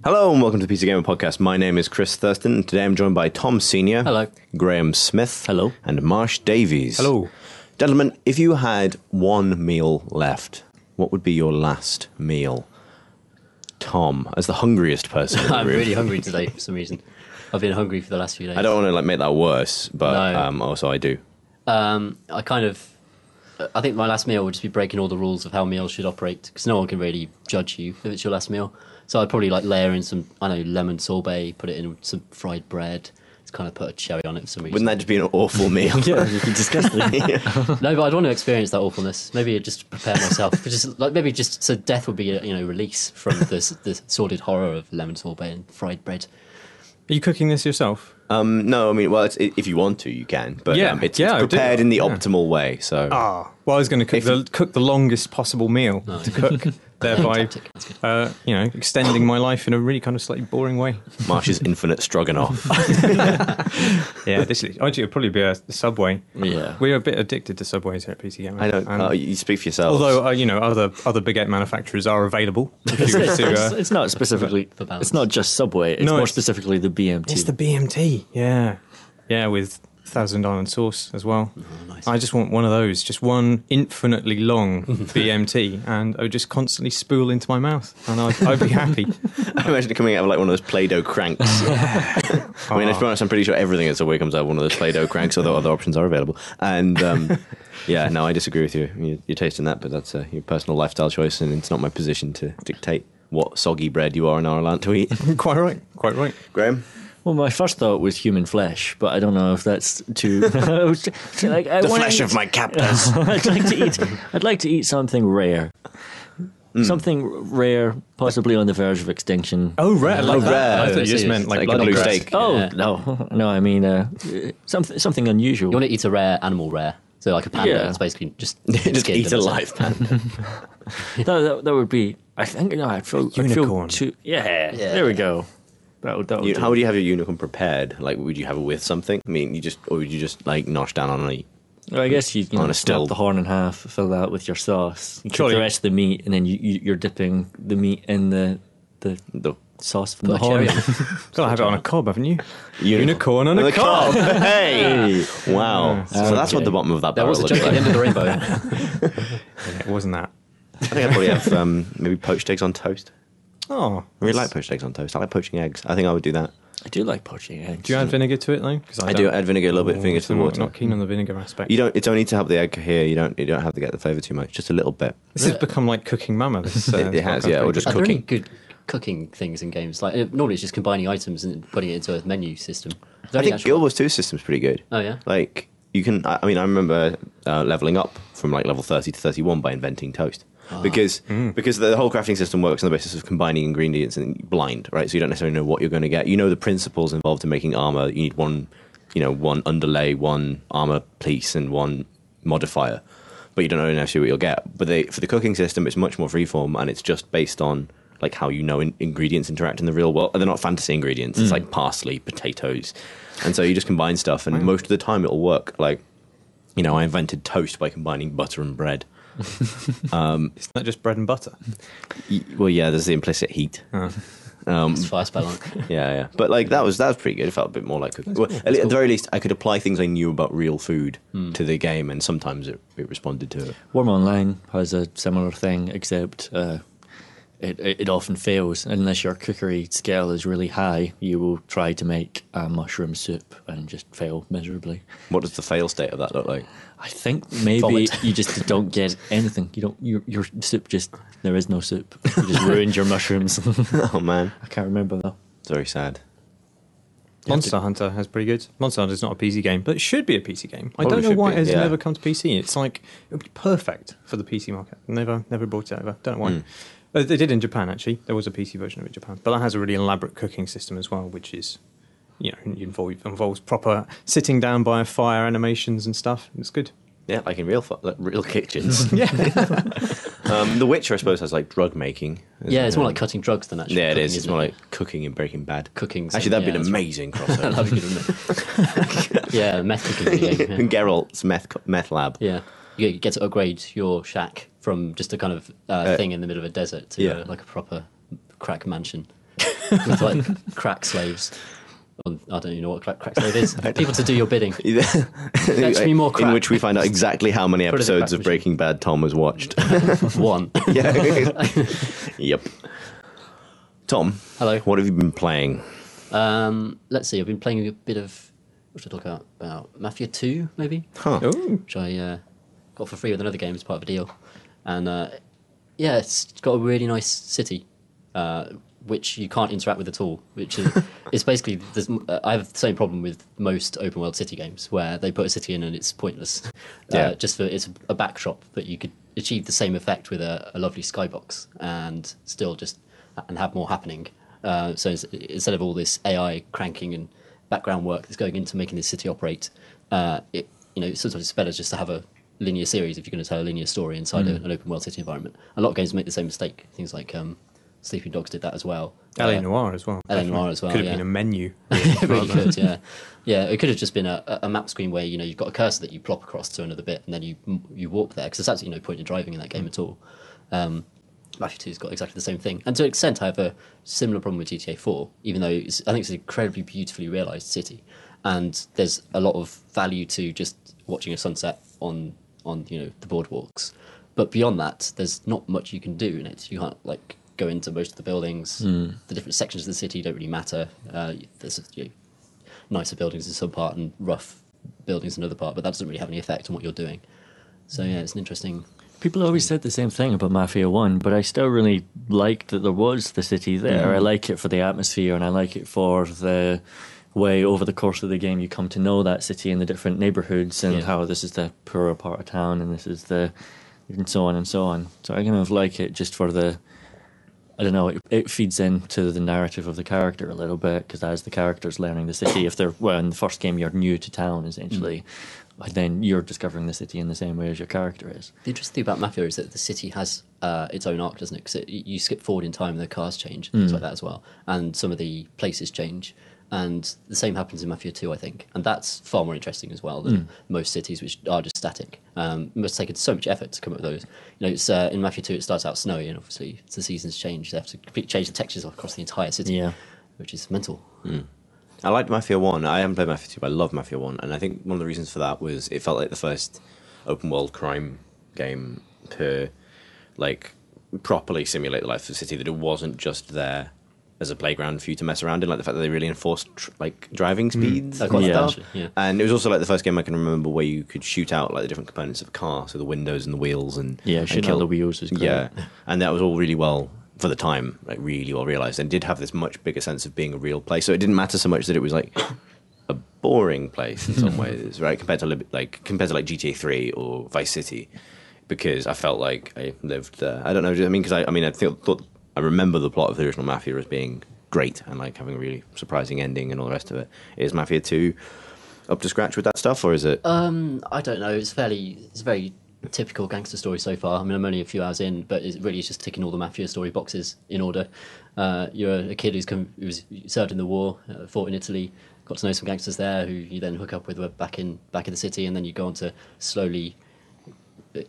Hello and welcome to the PC Gamer Podcast. My name is Chris Thurston and today I'm joined by Tom Senior. Hello. Graham Smith. Hello. And Marsh Davies. Hello. Gentlemen, if you had one meal left, what would be your last meal? Tom, as the hungriest person in the I'm room. really hungry today for some reason. I've been hungry for the last few days. I don't want to make that worse, but No. also I do. I think my last meal would just be breaking all the rules of how meals should operate, because no one can really judge you if it's your last meal. So I'd probably layer in some, lemon sorbet, put it in some fried bread, just kind of put a cherry on it for some reason. Wouldn't that just be an awful meal? Yeah, it'd be disgusting. No, but I'd want to experience that awfulness. Maybe I'd just prepare myself. So death would be a release from the sordid horror of lemon sorbet and fried bread. Are you cooking this yourself? No, I mean, well, if you want to, you can. But it's I do. prepared in the optimal way, so... Well, I was going to cook the longest possible meal to cook, thereby, Tactic. That's good. extending my life in a really kind of slightly boring way. Marsh's infinite stroganoff. Yeah, actually, it'd probably be a Subway. Yeah. We're a bit addicted to Subways here at PC Gamer. I don't... you speak for yourself. Although, other baguette manufacturers are available. If you wish to, It's not specifically. For balance. It's not just Subway. It's No, more it's- specifically the BMT. it's the BMT. Yeah, with Thousand Island sauce as well. Nice. I just want one of those, just one infinitely long BMT, and I would just constantly spool into my mouth, and I'd be happy. I imagine it coming out of like one of those Play-Doh cranks. I mean, to be honest, I'm pretty sure everything that's away comes out of one of those Play-Doh cranks, although other options are available. And I disagree with you. You're tasting that, but that's your personal lifestyle choice, and it's not my position to dictate what soggy bread you are and are allowed to eat. Quite right. Graham? Well, my first thought was human flesh, but I don't know if that's too. The flesh of my captors. I'd like to eat something rare. Something rare, possibly on the verge of extinction. Oh, rare. Oh, rare. I thought you just meant Like a blood blue grass. steak. Oh Yeah. no! I mean something unusual. You want to eat a rare animal rare. So like a panda, Yeah. it's basically just Just skinned eat a and live panda. that would be. I think I'd feel Unicorn. Yeah, there we go. That would do. How would you have your unicorn prepared? Like, would you have it with something? I mean, would you just like nosh down on it? Well, I guess you On a snap still. the horn in half, fill that with your sauce, you keep Surely- the rest of the meat, and then you're dipping the meat in the sauce from put the a cherry horn. on. Gotta have it on a cob, haven't you? Unicorn on a cob. Hey! Wow. So that's what the bottom of that There barrel was a looks joke at the like. end of the rainbow. Yeah, it wasn't that. I think I'd probably have maybe poached eggs on toast. Oh, I really like poached eggs on toast. I like poaching eggs. I think I would do that. I do like poaching eggs. do you add vinegar to it though? Because I do add vinegar, a little bit of vinegar to the I'm water. Not keen on the vinegar aspect. You don't. It's only to help the egg cohere. You don't have to get the flavour too much. Just a little bit. This has become like Cooking Mama. This, It has, yeah, or just Are there any cooking. good cooking things in games? Like normally it's just combining items and putting it into a menu system. Is there I any think actual- Guild Wars 2 system's pretty good. Oh yeah. Like you can. I mean, I remember leveling up from like level 30 to 31 by inventing toast. Because the whole crafting system works on the basis of combining ingredients and blind, right? So you don't necessarily know what you're going to get. You know the principles involved in making armor. You need one underlay, one armor piece, and one modifier, but you don't know necessarily what you'll get. But for the cooking system, it's much more freeform, and it's just based on like how ingredients interact in the real world. They're not fantasy ingredients. It's like parsley, potatoes, and so you just combine stuff, and most of the time it'll work. Like, I invented toast by combining butter and bread. It's not just bread and butter. Well, yeah, there's the implicit heat. It's fire spell on. Yeah. But like that was pretty good. It felt a bit more like cooking. Well, at the very least, I could apply things I knew about real food to the game, and sometimes it responded to it. Worm Online has a similar thing, except it often fails. Unless your cookery skill is really high, you will try to make a mushroom soup and just fail miserably. What does the fail state of that look like? I think maybe Vomit. you just don't get anything. You don't. Your soup there is no soup. You just ruined your mushrooms. Oh man, I can't remember though. it's very sad. Monster Hunter has pretty good. Monster Hunter is not a PC game, but it should be a PC game. I Probably don't know should why be, it has yeah. never come to PC. It's like it would be perfect for the PC market. Never brought it over. Don't know why. They did in Japan actually. There was a PC version of it in Japan, but that has a really elaborate cooking system as well, which is involves proper sitting down by a fire animations and stuff. It's good. Yeah, like in real kitchens. Yeah. The Witcher, I suppose, has like drug making. Yeah, it's more like cutting drugs than actually. Yeah, it cooking, is. It's isn't more it? like cooking in Breaking Bad. Cooking. Actually, that'd be yeah, an that's right. amazing crossover. That'd be good, wouldn't it? Yeah, meth cooking game. Yeah. Geralt's meth lab. Yeah. You get to upgrade your shack from just a kind of thing in the middle of a desert to Yeah. like a proper crack mansion. with like crack slaves. I don't even know what crack slave is. People to do your bidding. Fetch me more crack. In which we find out exactly how many Put it in the episodes crack of Breaking Bad Tom has watched. One. Yeah. Yep. Tom, Hello. what have you been playing? Let's see. I've been playing a bit of. What should I talk about? Mafia 2, maybe, Huh. Oh, which I got for free with another game as part of a deal. And yeah, it's got a really nice city, which you can't interact with at all. Which is it's basically I have the same problem with most open world city games where they put a city in and it's pointless. Yeah. Just for it's a backdrop, but you could achieve the same effect with a lovely skybox and still just and have more happening. So instead of all this AI cranking and background work that's going into making this city operate, sometimes it's better just to have a linear series if you're going to tell a linear story inside an open world city environment. A lot of games make the same mistake. Things like Sleeping Dogs did that as well. LA Noire as well. LA Noire as well, Could have yeah. been a menu. It really could, yeah. Yeah, it could have just been a map screen where you've got a cursor that you plop across to another bit and then you walk there because there's absolutely no point in driving in that game at all. Mafia 2's got exactly the same thing. And to an extent, I have a similar problem with GTA 4, even though I think it's an incredibly beautifully realised city. And there's a lot of value to just watching a sunset on the boardwalks. But beyond that, there's not much you can do in it. You can't, go into most of the buildings. The different sections of the city don't really matter. There's nicer buildings in some part and rough buildings in another part, but that doesn't really have any effect on what you're doing. So, yeah, it's an interesting... People always said the same thing about Mafia 1, but I still really liked that there was the city there. I like it for the atmosphere, and I like it for the way over the course of the game you come to know that city and the different neighbourhoods and how this is the poorer part of town and this is the... and so on and so on. So I kind of like it just for the... I don't know, it feeds into the narrative of the character a little bit, because as the character's learning the city, if they're... Well, in the first game you're new to town, essentially... then you're discovering the city in the same way as your character is. The interesting thing about Mafia is that the city has its own arc, doesn't it? Because you skip forward in time and the cars change, things like that as well. And some of the places change. And the same happens in Mafia 2, I think. And that's far more interesting as well than most cities, which are just static. It must take so much effort to come up with those. It's in Mafia 2, it starts out snowy, and obviously as the seasons change, they have to completely change the textures across the entire city, which is mental. I liked Mafia 1. I haven't played Mafia 2, but I love Mafia 1. And I think one of the reasons for that was it felt like the first open-world crime game to, properly simulate the life of the city, that it wasn't just there as a playground for you to mess around in, like the fact that they really enforced, driving speeds. I quite like that, stuff. actually, yeah. And it was also, the first game I can remember where you could shoot out, the different components of a car, so the windows and the wheels and... Yeah, shooting out the wheels is great. Yeah, and that was all really well... for the time, really well realised, and did have this much bigger sense of being a real place. So it didn't matter so much that it was a boring place in some ways, right? Compared to GTA 3 or Vice City, because I felt like I lived there. I don't know. Because I remember the plot of the original Mafia as being great and having a really surprising ending and all the rest of it. Is Mafia 2 up to scratch with that stuff, or is it? I don't know. It's very typical gangster story so far. I'm only a few hours in, but it really is just ticking all the Mafia story boxes in order. You're a kid who was served in the war, fought in Italy, got to know some gangsters there who you then hook up with back in the city, and then you go on to slowly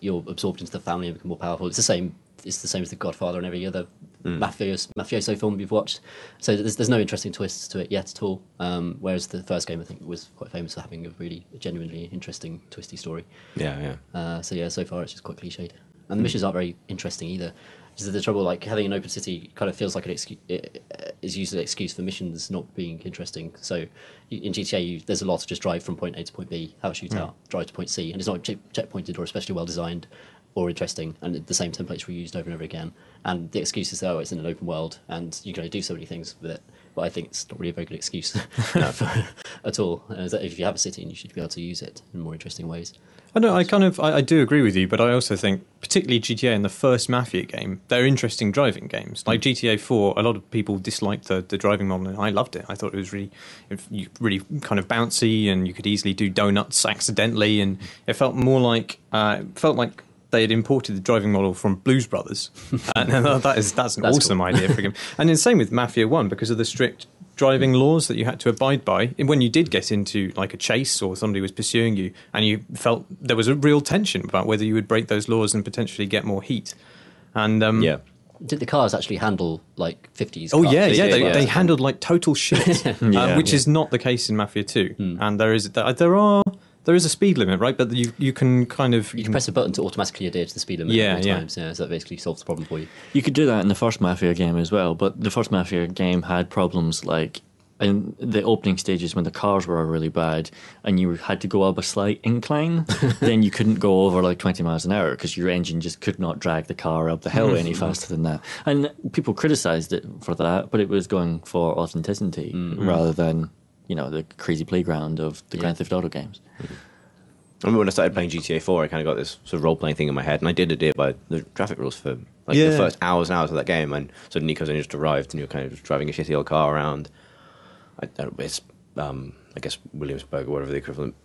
you're absorbed into the family and become more powerful. It's the same as The Godfather and every other mafioso film you've watched. So there's no interesting twists to it yet at all. Whereas the first game, I think, was quite famous for having a really genuinely interesting, twisty story. Yeah. So far it's just quite cliched. And the missions aren't very interesting either. Is the trouble, having an open city kind of feels like it is used as an excuse for missions not being interesting. So in GTA, there's a lot to just drive from point A to point B, have a shootout, drive to point C, and it's not checkpointed or especially well designed or interesting, and the same templates were used over and over again. And the excuse is, it's in an open world, and you can only do so many things with it. But I think it's not really a very good excuse at all. If you have a city, and you should be able to use it in more interesting ways. I know. I do agree with you, but I also think, particularly GTA and the first Mafia game, they're interesting driving games. Like GTA 4, a lot of people disliked the driving model, and I loved it. I thought it was really kind of bouncy, and you could easily do donuts accidentally, and it felt more like they had imported the driving model from Blues Brothers, and that's an awesome idea for a game. And the same with Mafia 1, because of the strict driving laws that you had to abide by. And when you did get into a chase or somebody was pursuing you, and you felt there was a real tension about whether you would break those laws and potentially get more heat. And Did the cars actually handle like 50s? Oh cars? yeah, They yeah. did, They, yeah. they handled like total shit, Yeah. which is not the case in Mafia 2. And there is a speed limit, right? But you can kind of You can press a button to automatically adhere to the speed limit Yeah, every yeah. time. So that basically solves the problem for you. You could do that in the first Mafia game as well, but the first Mafia game had problems like in the opening stages when the cars were really bad and you had to go up a slight incline, then you couldn't go over like 20 miles an hour because your engine just could not drag the car up the hill any faster than that. And people criticised it for that, but it was going for authenticity rather than, the crazy playground of the Grand Theft Auto games. I remember when I started playing GTA 4, I kind of got this sort of role-playing thing in my head, and I did adhere by the traffic rules for like the first hours and hours of that game. And so Nico's only just arrived, and you're kind of just driving a shitty old car around. It's, I guess, Williamsburg or whatever the equivalent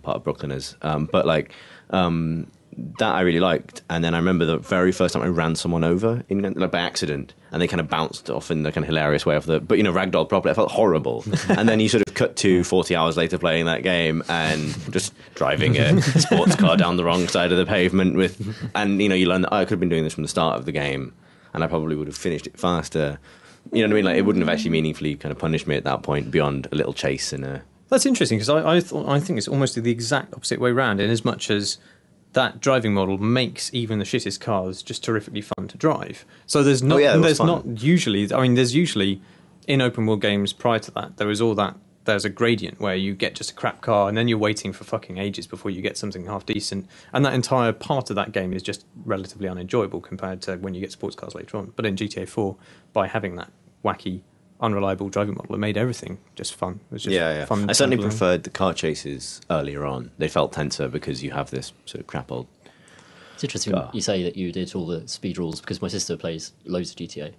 part of Brooklyn is. But like that, I really liked. And then I remember the very first time I ran someone over like by accident, and they kind of bounced off in the kind of hilarious way off but ragdolled properly. I felt horrible. And then you sort of cut to 40 hours later playing that game and just driving a sports car down the wrong side of the pavement and you learn that I could have been doing this from the start of the game, and I probably would have finished it faster. You know what I mean? Like, it wouldn't have actually meaningfully kind of punished me at that point beyond a little chase and a... That's interesting because I think it's almost the exact opposite way round. In as much as that driving model makes even the shittest cars just terrifically fun to drive. So there's not usually. I mean, there's usually in open world games prior to that there is all that. There's a gradient where you get just a crap car and then you're waiting for fucking ages before you get something half decent. And that entire part of that game is just relatively unenjoyable compared to when you get sports cars later on. But in GTA 4, by having that wacky, unreliable driving model, it made everything just fun. It was just fun. I certainly preferred the car chases earlier on. They felt tenser because you have this sort of crap old... It's interesting you say that you did all the speed rules because my sister plays loads of GTA.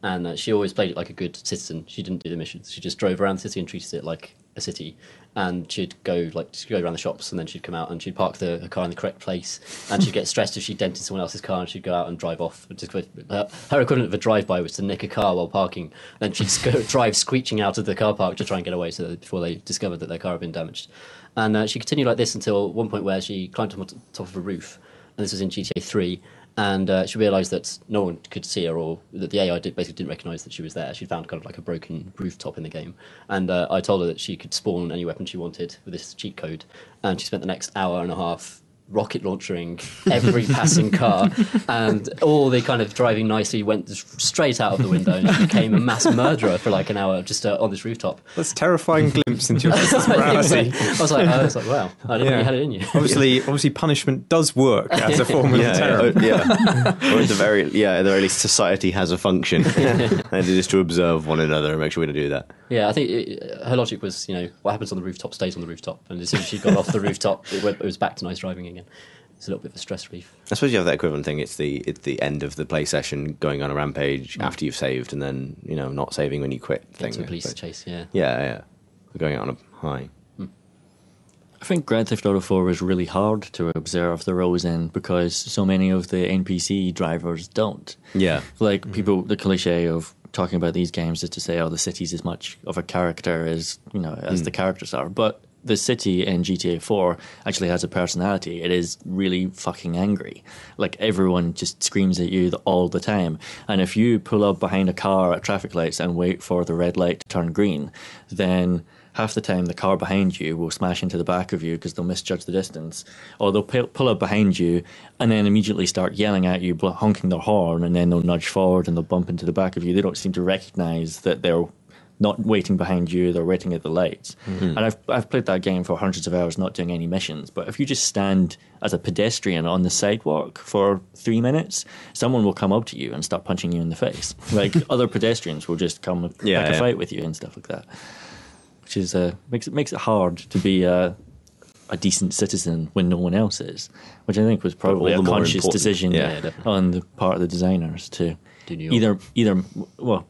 And she always played it like a good citizen. She didn't do the missions. She just drove around the city and treated it like a city. And she'd go around the shops, and then she'd come out and she'd park her car in the correct place. And she'd get stressed if she dented someone else's car, and she'd go out and drive off. Her equivalent of a drive-by was to nick a car while parking. Then she'd drive screeching out of the car park to try and get away before they discovered that their car had been damaged. And she continued like this until one point where she climbed on top of a roof. And this was in GTA 3. And she realised that no one could see her, or that the AI basically didn't recognise that she was there. She found kind of like a broken rooftop in the game. And I told her that she could spawn any weapon she wanted with this cheat code. And she spent the next hour and a half rocket launchering every passing car, and all the kind of driving nicely went straight out of the window, and she became a mass murderer for like an hour just on this rooftop. That's a terrifying glimpse into your sister's morality. I was like, wow, I didn't know you had it in you. Obviously, punishment does work as a form of terror. Or at the very least, society has a function, and it is to observe one another and make sure we don't do that. Yeah, I think her logic was, what happens on the rooftop stays on the rooftop, and as soon as she got off the rooftop, it was back to nice driving again. It's a little bit of a stress relief. I suppose you have that equivalent thing. It's the end of the play session, going on a rampage after you've saved, and then not saving when you quit. Into a police chase, yeah. Yeah. Going out on a high. I think Grand Theft Auto 4 was really hard to observe the roles in because so many of the NPC drivers don't. Yeah. Like people, the cliche of talking about these games is to say, the city's as much of a character as as the characters are, but the city in GTA 4 actually has a personality. It is really fucking angry. Like, everyone just screams at you all the time. And if you pull up behind a car at traffic lights and wait for the red light to turn green, then half the time the car behind you will smash into the back of you because they'll misjudge the distance. Or they'll pull up behind you and then immediately start yelling at you, honking their horn, and then they'll nudge forward and they'll bump into the back of you. They don't seem to recognise that they're not waiting behind you, they're waiting at the lights. Mm-hmm. And I've played that game for hundreds of hours not doing any missions, but if you just stand as a pedestrian on the sidewalk for 3 minutes, someone will come up to you and start punching you in the face. Like, other pedestrians will just come a fight with you and stuff like that. Which is makes it hard to be a decent citizen when no one else is, which I think was probably a conscious decision on the part of the designers to either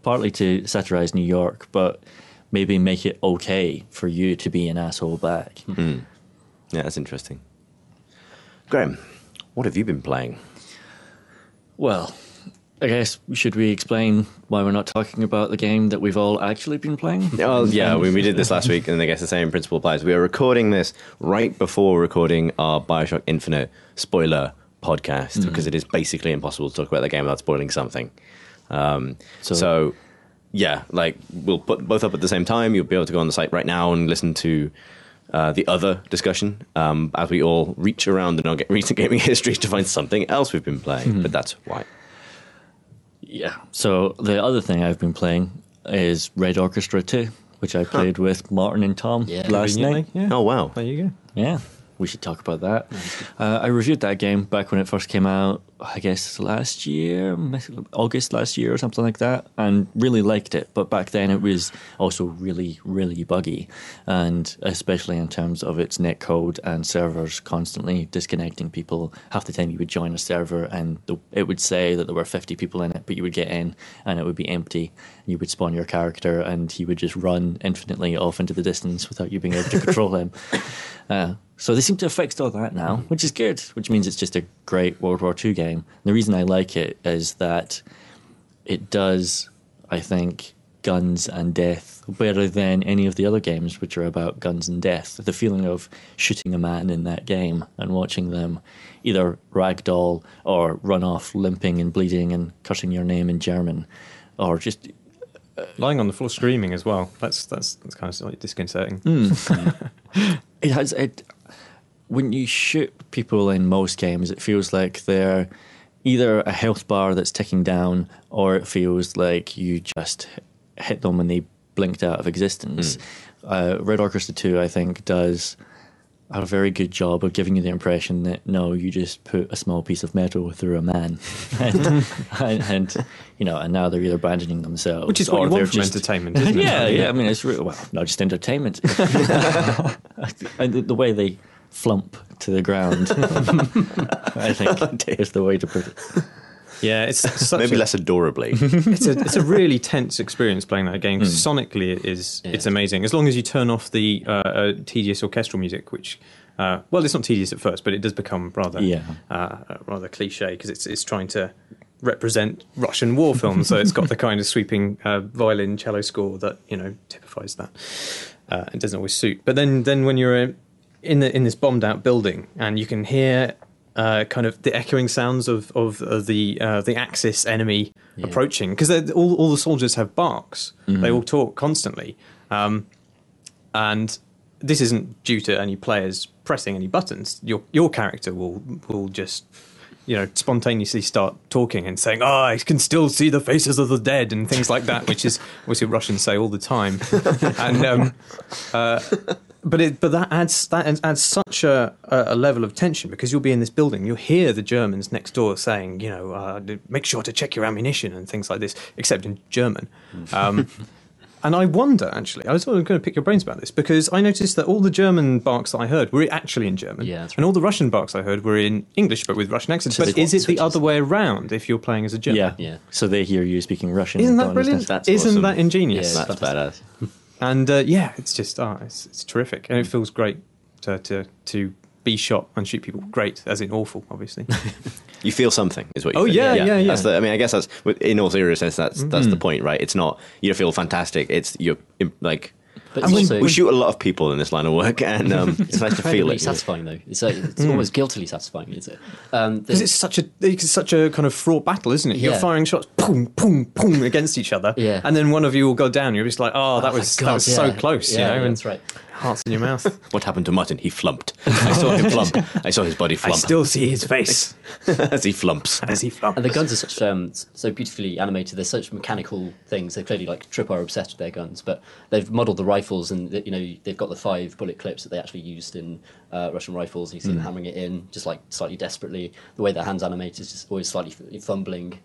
partly to satirize New York, but maybe make it okay for you to be an asshole back. Mm-hmm. Yeah, that's interesting. Graham, what have you been playing? Well, I guess, should we explain why we're not talking about the game that we've all actually been playing? Oh, yeah, we did this last week, and I guess the same principle applies. We are recording this right before recording our Bioshock Infinite spoiler podcast because it is basically impossible to talk about the game without spoiling something. So yeah, like we'll put both up at the same time. You'll be able to go on the site right now and listen to the other discussion as we all reach around in our recent gaming history to find something else we've been playing. But that's why. Yeah. So the other thing I've been playing is Red Orchestra 2, which I played with Martin and Tom Yeah. last night. Yeah. Oh wow! There you go. Yeah, we should talk about that. I reviewed that game back when it first came out, I guess last year, August last year or something like that, and really liked it. But back then it was also really, really buggy, and especially in terms of its netcode and servers constantly disconnecting people. Half the time you would join a server and it would say that there were 50 people in it, but you would get in and it would be empty. You would spawn your character and he would just run infinitely off into the distance without you being able to control him. So they seem to have fixed all that now, which is good, which means it's just a great World War II game. And the reason I like it is that it does, I think, guns and death better than any of the other games which are about guns and death. The feeling of shooting a man in that game and watching them either ragdoll or run off limping and bleeding and cursing your name in German, or just... Lying on the floor screaming as well. That's kind of slightly disconcerting. It has when you shoot people in most games, it feels like they're either a health bar that's ticking down, or it feels like you just hit them and they blinked out of existence. Red Orchestra 2, I think, does a very good job of giving you the impression that no, you just put a small piece of metal through a man, and now they're either abandoning themselves, Which is what or you they're want from just entertainment, isn't it? yeah. I mean, it's not just entertainment. And the way they flump to the ground, I think, is the way to put it. Yeah, it's such Maybe a, less adorably. it's a really tense experience playing that game. 'Cause sonically, it's amazing. As long as you turn off the tedious orchestral music, which it's not tedious at first, but it does become rather cliche because it's trying to represent Russian war films. So it's got the kind of sweeping violin cello score that typifies that. It doesn't always suit. But then when you're in this bombed out building and you can hear kind of the echoing sounds of the Axis enemy approaching, because all the soldiers have barks. They all talk constantly, and this isn't due to any players pressing any buttons. Your character will just spontaneously start talking and saying, "Oh, I can still see the faces of the dead," and things like that, which is obviously Russians say all the time, and. But that adds such a level of tension, because you'll be in this building, you'll hear the Germans next door saying, make sure to check your ammunition and things like this, except in German. And I wonder, actually, I was going to pick your brains about this, because I noticed that all the German barks that I heard were actually in German, Yeah, that's right. and all the Russian barks I heard were in English, but with Russian accents. But is it the other way around if you're playing as a German? Yeah. So they hear you speaking Russian. Isn't and that don't brilliant? understand. That's Isn't awesome. that ingenious? Yeah. That's badass. And it's just it's terrific, and it feels great to be shot and shoot people. Great, as in awful, obviously. You feel something, is what you Oh, feel. yeah. That's I guess that's, in all seriousness, that's the point, right? It's not you don't feel fantastic. It's you're like. But And it's when- also We shoot a lot of people in this line of work, and it's nice to feel incredibly it. satisfying, though. It's almost guiltily satisfying, is it? Because it's such a kind of fraught battle, isn't it? You're Yeah. firing shots, boom, boom, boom, against each other, Yeah. and then one of you will go down. You're just like, oh, that was thank God, so yeah. close, Yeah, and that's right. hearts in your mouth. What happened to Mutton? He flumped. I saw him flump. I saw his body I flump still see his face as he flumps. as he flumps. And the guns are such so beautifully animated. They're such mechanical things. They clearly Trip are obsessed with their guns, but they've modelled the rifles, and they've got the 5 bullet clips that they actually used in Russian rifles. And you see them hammering it in, just slightly desperately. The way their hands animate is just always slightly fumbling.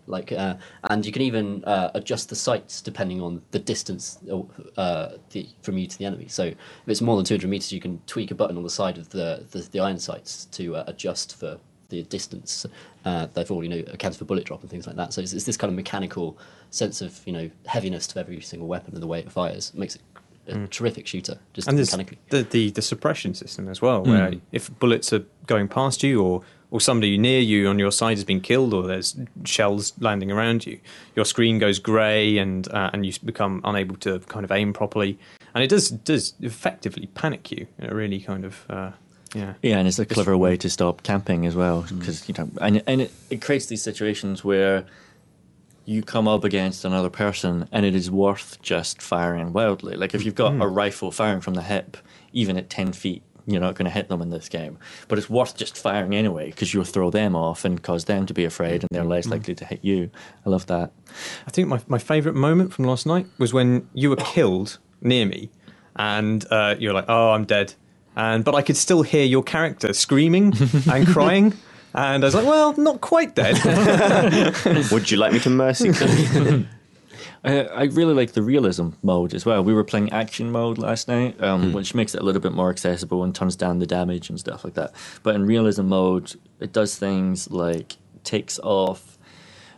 And you can even adjust the sights depending on the distance from you to the enemy. So if it's more than 200 meters, you can tweak a button on the side of the iron sights to adjust for the distance. They've all accounted for bullet drop and things like that. So it's this kind of mechanical sense of heaviness to every single weapon and the way it fires. It makes it a terrific shooter, just And there's mechanically. the suppression system as well, where if bullets are going past you, or somebody near you on your side has been killed, or there's shells landing around you, your screen goes grey and you become unable to kind of aim properly, and it does effectively panic you in a really kind of Yeah. Yeah, and it's a clever way to stop camping as well, because and it creates these situations where you come up against another person, and it is worth just firing wildly. Like if you've got a rifle firing from the hip, even at 10 feet, you're not going to hit them in this game. But it's worth just firing anyway, because you'll throw them off and cause them to be afraid, and they're less likely to hit you. I love that. I think my favourite moment from last night was when you were killed near me, and you were like, "Oh, I'm dead," but I could still hear your character screaming and crying, and I was like, "Well, not quite dead." Would you like me to mercy kill? I really like the realism mode as well. We were playing action mode last night, which makes it a little bit more accessible and turns down the damage and stuff like that. But in realism mode, it does things like takes off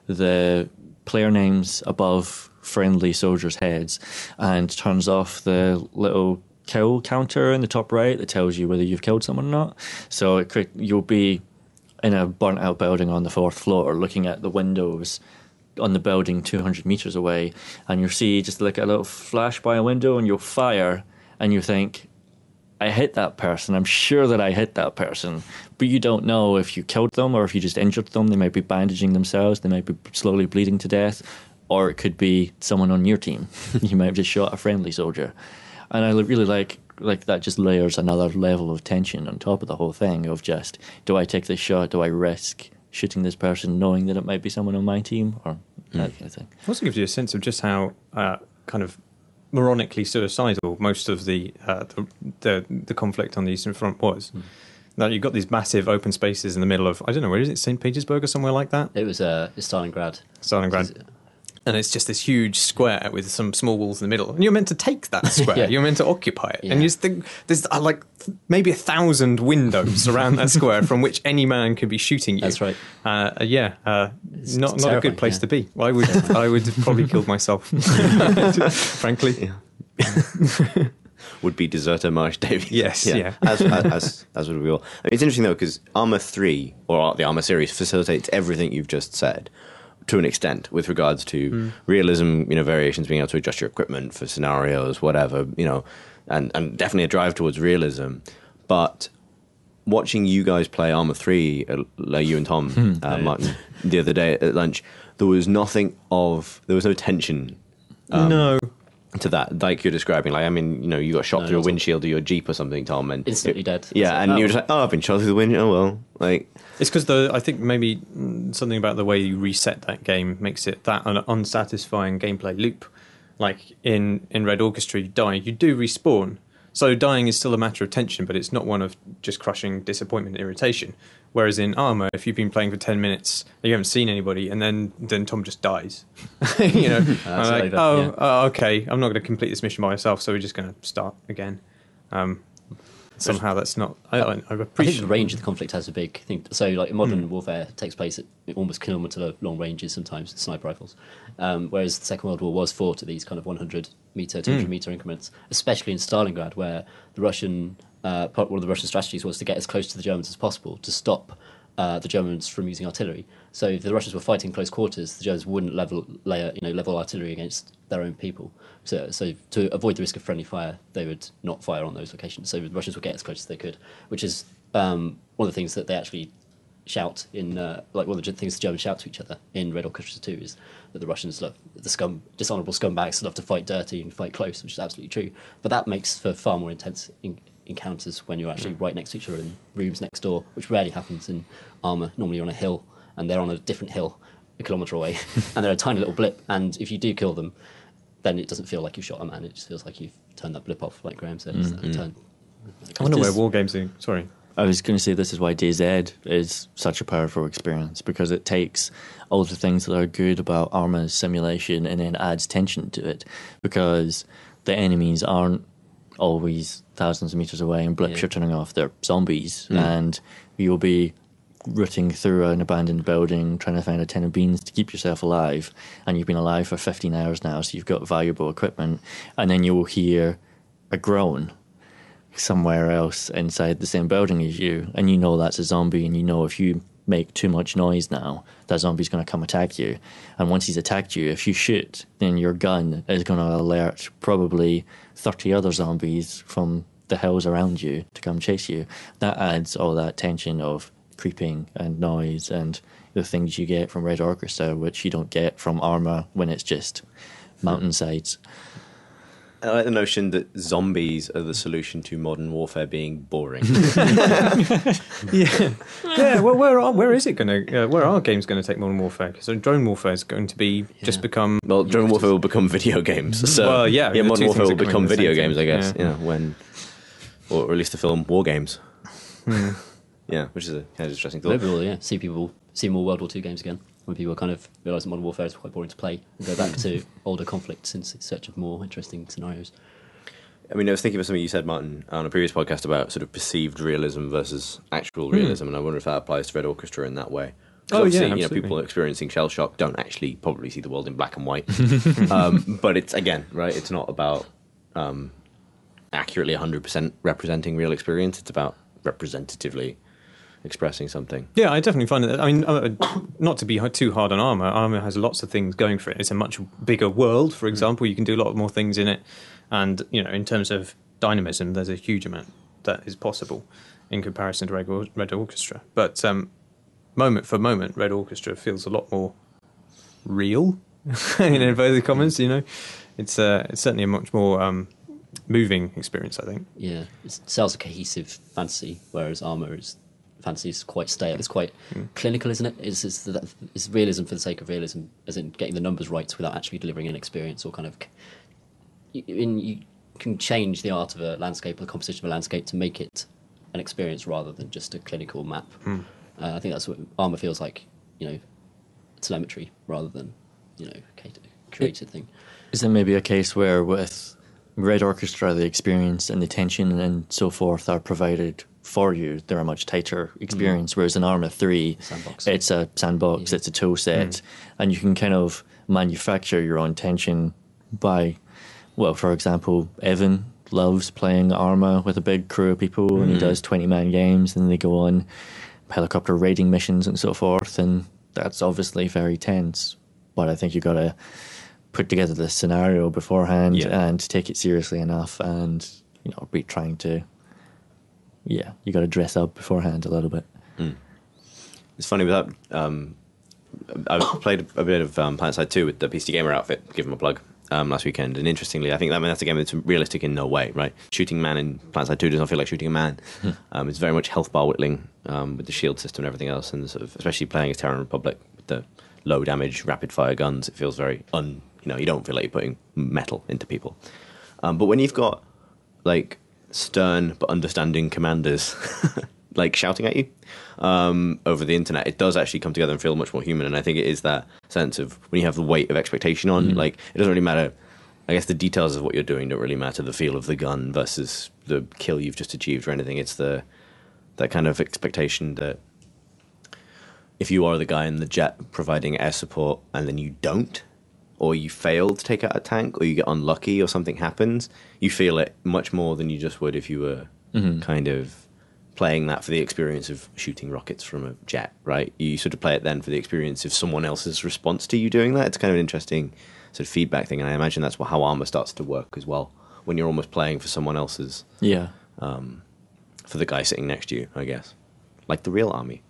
the player names above friendly soldiers' heads and turns off the little kill counter in the top right that tells you whether you've killed someone or not. So you'll be in a burnt out building on the 4th floor looking at the windows on the building 200 meters away, and you'll see just like a little flash by a window, and you'll fire and you think, I hit that person, I'm sure that I hit that person, but you don't know if you killed them or if you just injured them. They might be bandaging themselves, they might be slowly bleeding to death, or it could be someone on your team. You might have just shot a friendly soldier. And I really like that just layers another level of tension on top of the whole thing of just, do I take this shot, do I risk shooting this person knowing that it might be someone on my team, or that kind of thing. It also gives you a sense of just how kind of moronically suicidal most of the conflict on the Eastern Front was. Now you've got these massive open spaces in the middle of, I don't know, where is it, St. Petersburg or somewhere like that? It was Stalingrad. Stalingrad. And it's just this huge square with some small walls in the middle. And you're meant to take that square. Yeah. You're meant to occupy it. Yeah. And you just think there's maybe 1,000 windows around that square from which any man could be shooting you. That's right. Not a terrifying, good place yeah. to be. I would probably kill myself, frankly. Yeah. Would be deserter Marsh Davies. Yes, yeah. As would we all. I mean, it's interesting though, because Arma 3 or the Arma series facilitates everything you've just said to an extent with regards to realism, variations, being able to adjust your equipment for scenarios, whatever, and definitely a drive towards realism. But watching you guys play Arma 3, like you and Tom, Martin, the other day at lunch, there was no tension. No. To that, like you're describing, you got shot through a windshield of your Jeep or something, Tom, and Instantly dead. Yeah, and you're just like, I've been shot through the window. Oh well, It's because I think maybe something about the way you reset that game makes it that an unsatisfying gameplay loop. Like in Red Orchestra, you die, you do respawn. So dying is still a matter of tension, but it's not one of just crushing disappointment and irritation. Whereas in Arma, if you've been playing for 10 minutes, you haven't seen anybody, and then Tom just dies. Okay, I'm not going to complete this mission by myself, so we're just going to start again. Somehow that's not. I I think appreciate the range of the conflict has a big thing. So, like modern warfare takes place at almost kilometre long ranges sometimes, sniper rifles. Whereas the Second World War was fought at these kind of 100 metre, 200 metre increments, especially in Stalingrad, where the one of the Russian strategies was to get as close to the Germans as possible to stop the Germans from using artillery. So if the Russians were fighting close quarters, the Germans wouldn't level artillery against their own people. So to avoid the risk of friendly fire, they would not fire on those locations. So the Russians would get as close as they could, which is one of the things that they actually shout in, one of the things the Germans shout to each other in Red Orchestra 2 is that the Russians love, dishonourable scumbags love to fight dirty and fight close, which is absolutely true. But that makes for far more intense encounters when you're actually right next to each other in rooms next door, which rarely happens in Arma. Normally you're on a hill, and they're on a different hill a kilometre away, and they're a tiny little blip, and if you do kill them, then it doesn't feel like you've shot a man, it just feels like you've turned that blip off, like Graham said. I wonder where war games are. Sorry. I was going to say this is why DayZ is such a powerful experience, because it takes all the things that are good about Arma's simulation and then adds tension to it, because the enemies aren't always thousands of meters away and blips you're turning off. They're zombies, and you'll be rooting through an abandoned building trying to find a tin of beans to keep yourself alive, and you've been alive for 15 hours now, so you've got valuable equipment, and then you'll hear a groan somewhere else inside the same building as you, and you know that's a zombie, and you know if you make too much noise now, that zombie's going to come attack you. And once he's attacked you, if you shoot, then your gun is going to alert probably 30 other zombies from the hills around you to come chase you. That adds all that tension of creeping and noise and the things you get from Red Orchestra, which you don't get from Arma when it's just mountainsides. I like the notion that zombies are the solution to modern warfare being boring. Yeah. Well, where is it going to? Where are games going to take Modern Warfare? Because drone warfare is going to be just become. Well, drone warfare will become video games. So Well, yeah, the modern two warfare things will are coming become at the same video time. games, I guess. Yeah. When, or at least the film War Games. Yeah, which is a kind of interesting thought. Maybe we'll see more World War II games again, when people kind of realise that Modern Warfare is quite boring to play and go back to older conflicts in search of more interesting scenarios. I mean, I was thinking of something you said, Martin, on a previous podcast about sort of perceived realism versus actual realism, and I wonder if that applies to Red Orchestra in that way. 'Cause Oh, obviously, yeah, you know, absolutely. people experiencing shell shock don't actually probably see the world in black and white. But it's, again, right, it's not about accurately 100% representing real experience. It's about representatively expressing something. Yeah, I definitely find that. I mean, not to be too hard on Arma. Arma has lots of things going for it. It's a much bigger world, for example. You can do a lot more things in it, and you know, in terms of dynamism, there's a huge amount that is possible in comparison to Red Orchestra. But moment for moment, Red Orchestra feels a lot more real. In inverted commas, you know, it's certainly a much more moving experience, I think. Yeah, it sells a cohesive fantasy, whereas Armour is fantasy is quite stale. It's quite clinical, isn't it? It's realism for the sake of realism, as in getting the numbers right without actually delivering an experience or kind of. You can change the art of a landscape or the composition of a landscape to make it an experience rather than just a clinical map. I think that's what Armour feels like, you know, telemetry rather than, you know, created thing. Is there maybe a case where with Red Orchestra the experience and the tension and so forth are provided for you? They're a much tighter experience, whereas in Arma 3 Sandbox. it's a sandbox, it's a tool set, and you can kind of manufacture your own tension by, well, for example, Evan loves playing Arma with a big crew of people, and he does 20-man games, and they go on helicopter raiding missions and so forth, and that's obviously very tense. But I think you've got to put together the scenario beforehand and take it seriously enough, and you know, be trying to, you got to dress up beforehand a little bit. It's funny with that. I played a bit of PlanetSide 2 with the PC Gamer outfit, give them a plug, last weekend. And interestingly, I think that's a game that's realistic in no way, right? Shooting a man in PlanetSide 2 does not feel like shooting a man. It's very much health bar whittling with the shield system and everything else. And sort of, especially playing as Terran Republic with the low damage, rapid fire guns, it feels very you don't feel like you're putting metal into people. But when you've got like stern but understanding commanders like shouting at you over the internet, it does actually come together and feel much more human. And I think it is that sense of when you have the weight of expectation on, like, it doesn't really matter. I guess the details of what you're doing don't really matter. The feel of the gun versus the kill you've just achieved or anything. It's that kind of expectation that if you are the guy in the jet providing air support and then you don't, or you fail to take out a tank, or you get unlucky or something happens, you feel it much more than you just would if you were kind of playing that for the experience of shooting rockets from a jet, right? You sort of play it then for the experience of someone else's response to you doing that. It's kind of an interesting sort of feedback thing, and I imagine that's how Arma starts to work as well, when you're almost playing for someone else's, for the guy sitting next to you, I guess. Like the real army.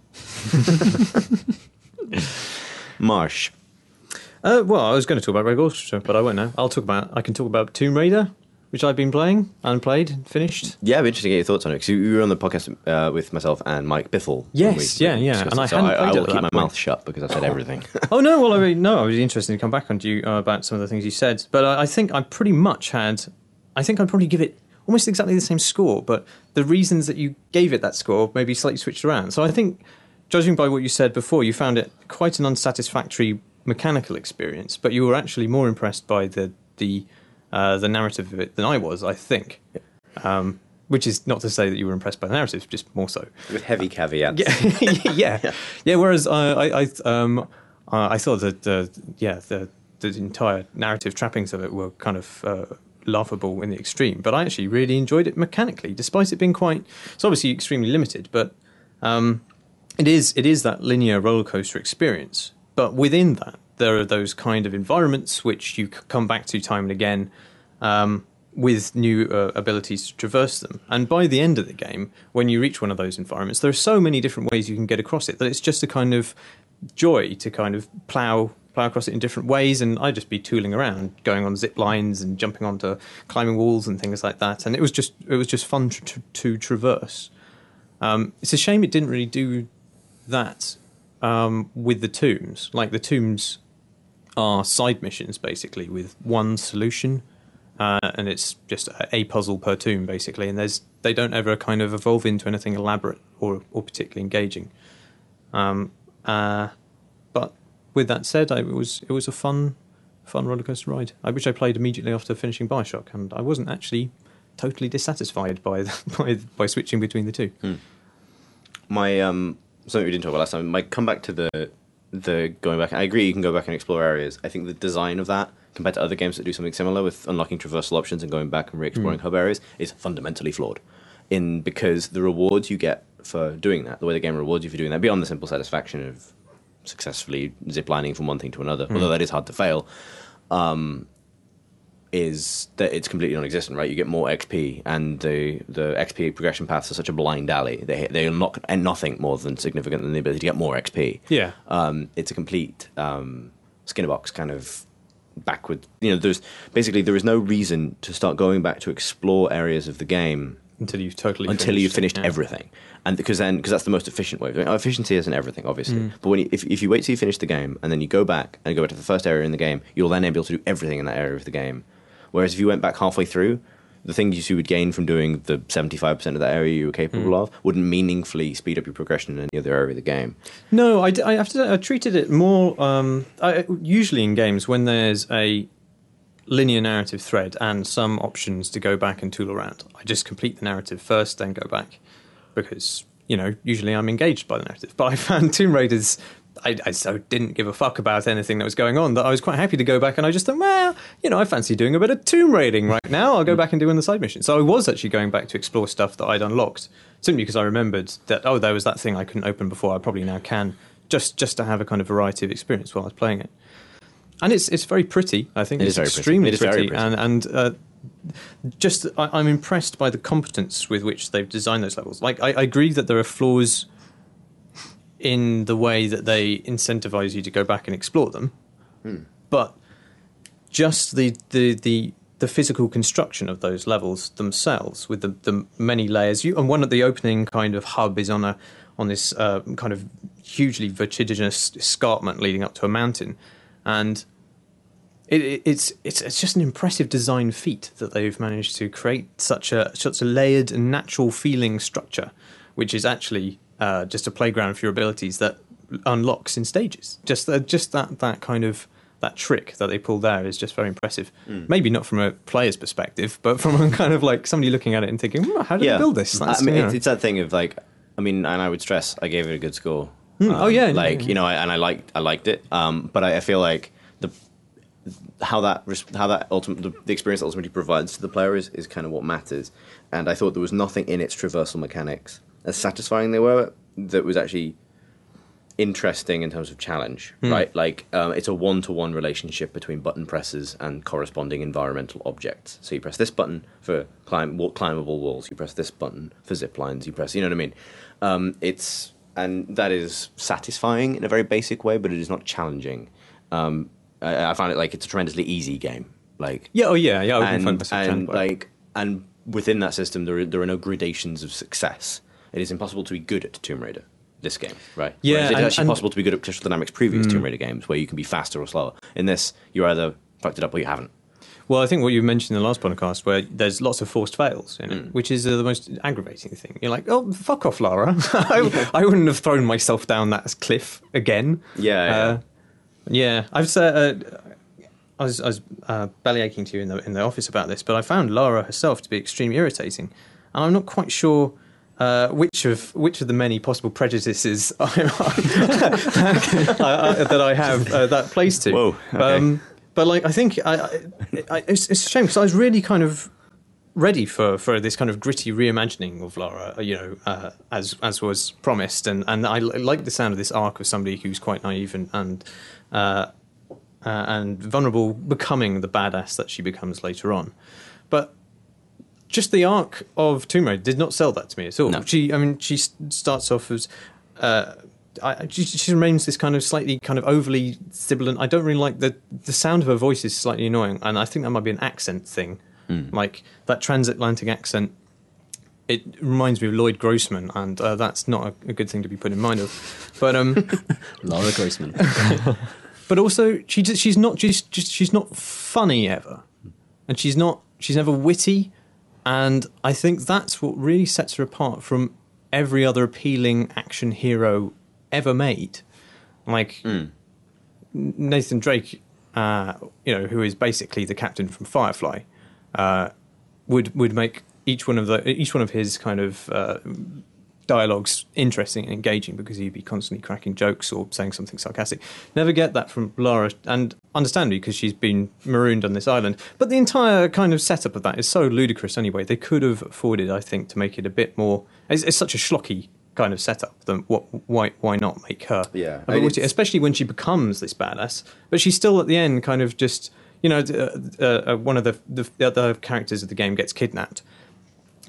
Marsh. Well, I was going to talk about Red Orchestra, but I won't now. I can talk about Tomb Raider, which I've been playing and played, finished. Yeah, it'd be interesting to get your thoughts on it, because you were on the podcast with myself and Mike Biffle. Yes, yeah. And I so hadn't played I it will at keep that my point. mouth shut because I've said everything. Oh no! Well, I was interested to come back on to you about some of the things you said, but I think I pretty much had. I think I'd probably give it almost exactly the same score, but the reasons that you gave it that score maybe slightly switched around. So I think, judging by what you said before, you found it quite an unsatisfactory mechanical experience, but you were actually more impressed by the narrative of it than I was, I think. Which is not to say that you were impressed by the narrative, just more so. With heavy caveats. Yeah. Whereas I thought that the entire narrative trappings of it were kind of laughable in the extreme, but I actually really enjoyed it mechanically, despite it being it's obviously extremely limited, but it is that linear roller coaster experience. But within that, there are those kind of environments which you come back to time and again, with new abilities to traverse them. And by the end of the game, when you reach one of those environments, there are so many different ways you can get across it that it's just a kind of joy to kind of plow across it in different ways. And I'd just be tooling around, going on zip lines and jumping onto climbing walls and things like that. And it was just fun to traverse. It's a shame it didn't really do that with the tombs. Like, the tombs are side missions, basically, with one solution. And it's just a puzzle per tomb, basically. And they don't ever kind of evolve into anything elaborate or particularly engaging. But with that said, it was a fun roller coaster ride. I wish I played immediately after finishing Bioshock, and I wasn't actually totally dissatisfied by switching between the two. My something we didn't talk about last time. My comeback to the going back. I agree, you can go back and explore areas. I think the design of that, compared to other games that do something similar with unlocking traversal options and going back and re-exploring hub areas, is fundamentally flawed. Because the rewards you get for doing that, the way the game rewards you for doing that, beyond the simple satisfaction of successfully ziplining from one thing to another, although that is hard to fail, is that it's completely non-existent, right? You get more XP, and the XP progression paths are such a blind alley. They unlock nothing more than significant than the ability to get more XP. Yeah. It's a complete skin box kind of backward. There is no reason to start going back to explore areas of the game until you've finished everything, and because that's the most efficient way. Efficiency isn't everything, obviously, but if you wait till you finish the game and then you go back to the first area in the game, you'll then be able to do everything in that area of the game. Whereas if you went back halfway through, the things you would gain from doing the 75% of that area you were capable of wouldn't meaningfully speed up your progression in any other area of the game. No, I have to say, I treated it more. Usually in games, when there's a linear narrative thread and some options to go back and tool around, I just complete the narrative first, then go back, because usually I'm engaged by the narrative. But I found Tomb Raiders, I so didn't give a fuck about anything that was going on that I was quite happy to go back, and I just thought, well, I fancy doing a bit of tomb raiding right now. I'll go back and do one of the side missions. So I was actually going back to explore stuff that I'd unlocked, simply because I remembered that, there was that thing I couldn't open before, I probably now can, just to have a kind of variety of experience while I was playing it. And it's very pretty. I think it's extremely pretty. And I'm impressed by the competence with which they've designed those levels. Like, I agree that there are flaws in the way that they incentivize you to go back and explore them, but just the physical construction of those levels themselves, with the many layers. And one of the opening kind of hub is on this kind of hugely vertiginous escarpment leading up to a mountain, and it's just an impressive design feat that they've managed to create such a layered and natural feeling structure, which is actually just a playground for your abilities that unlocks in stages. Just that kind of that trick that they pull there is just very impressive. Maybe not from a player's perspective, but from a kind of like somebody looking at it and thinking, how did they build this? It's that thing of like, and I would stress I gave it a good score. I liked it. But I feel like the experience ultimately provides to the player is kind of what matters. And I thought there was nothing in its traversal mechanics, as satisfying they were, that was actually interesting in terms of challenge, right? Like, it's a one-to-one relationship between button presses and corresponding environmental objects. So you press this button for climbable walls, you press this button for zip lines, you press, you know what I mean? And that is satisfying in a very basic way, but it is not challenging. I found it like it's a tremendously easy game. Like, I wouldn't find myself and within that system, there are no gradations of success. It is impossible to be good at Tomb Raider, this game, right? Yeah, it's actually possible to be good at Crystal Dynamics' previous Tomb Raider games, where you can be faster or slower. In this, you either fucked it up or you haven't. Well, I think what you mentioned in the last podcast, where there's lots of forced fails in it, which is the most aggravating thing. You're like, oh, fuck off, Lara. I wouldn't have thrown myself down that cliff again. Yeah. I've said... I was bellyaching to you in the office about this, but I found Lara herself to be extremely irritating, and I'm not quite sure which of the many possible prejudices that I have that plays to. Whoa. Okay. But like, I think it's a shame, because I was really kind of ready for this kind of gritty reimagining of Lara, as was promised, and I like the sound of this arc of somebody who's quite naive and vulnerable, becoming the badass that she becomes later on. But just the arc of Tomb Raider did not sell that to me at all. No. She starts off as she remains this kind of slightly kind of overly sibilant. I don't really like the sound of her voice is slightly annoying, and I think that might be an accent thing, like that transatlantic accent. It reminds me of Lloyd Grossman, and that's not a good thing to be put in mind of. But Laura Grossman. but also she's not she's not funny ever, and she's never witty, and I think that's what really sets her apart from every other appealing action hero ever made. Like Nathan Drake, who is basically the captain from Firefly, would make each one of his kind of dialogues interesting and engaging because he'd be constantly cracking jokes or saying something sarcastic. Never get that from Lara, and understandably because she's been marooned on this island. But the entire kind of setup of that is so ludicrous anyway. They could have afforded, I think, to make it a bit more. It's such a schlocky kind of setup. Then why not make her? Yeah, a bit witty, especially when she becomes this badass. But she's still at the end kind of just one of the other characters of the game gets kidnapped.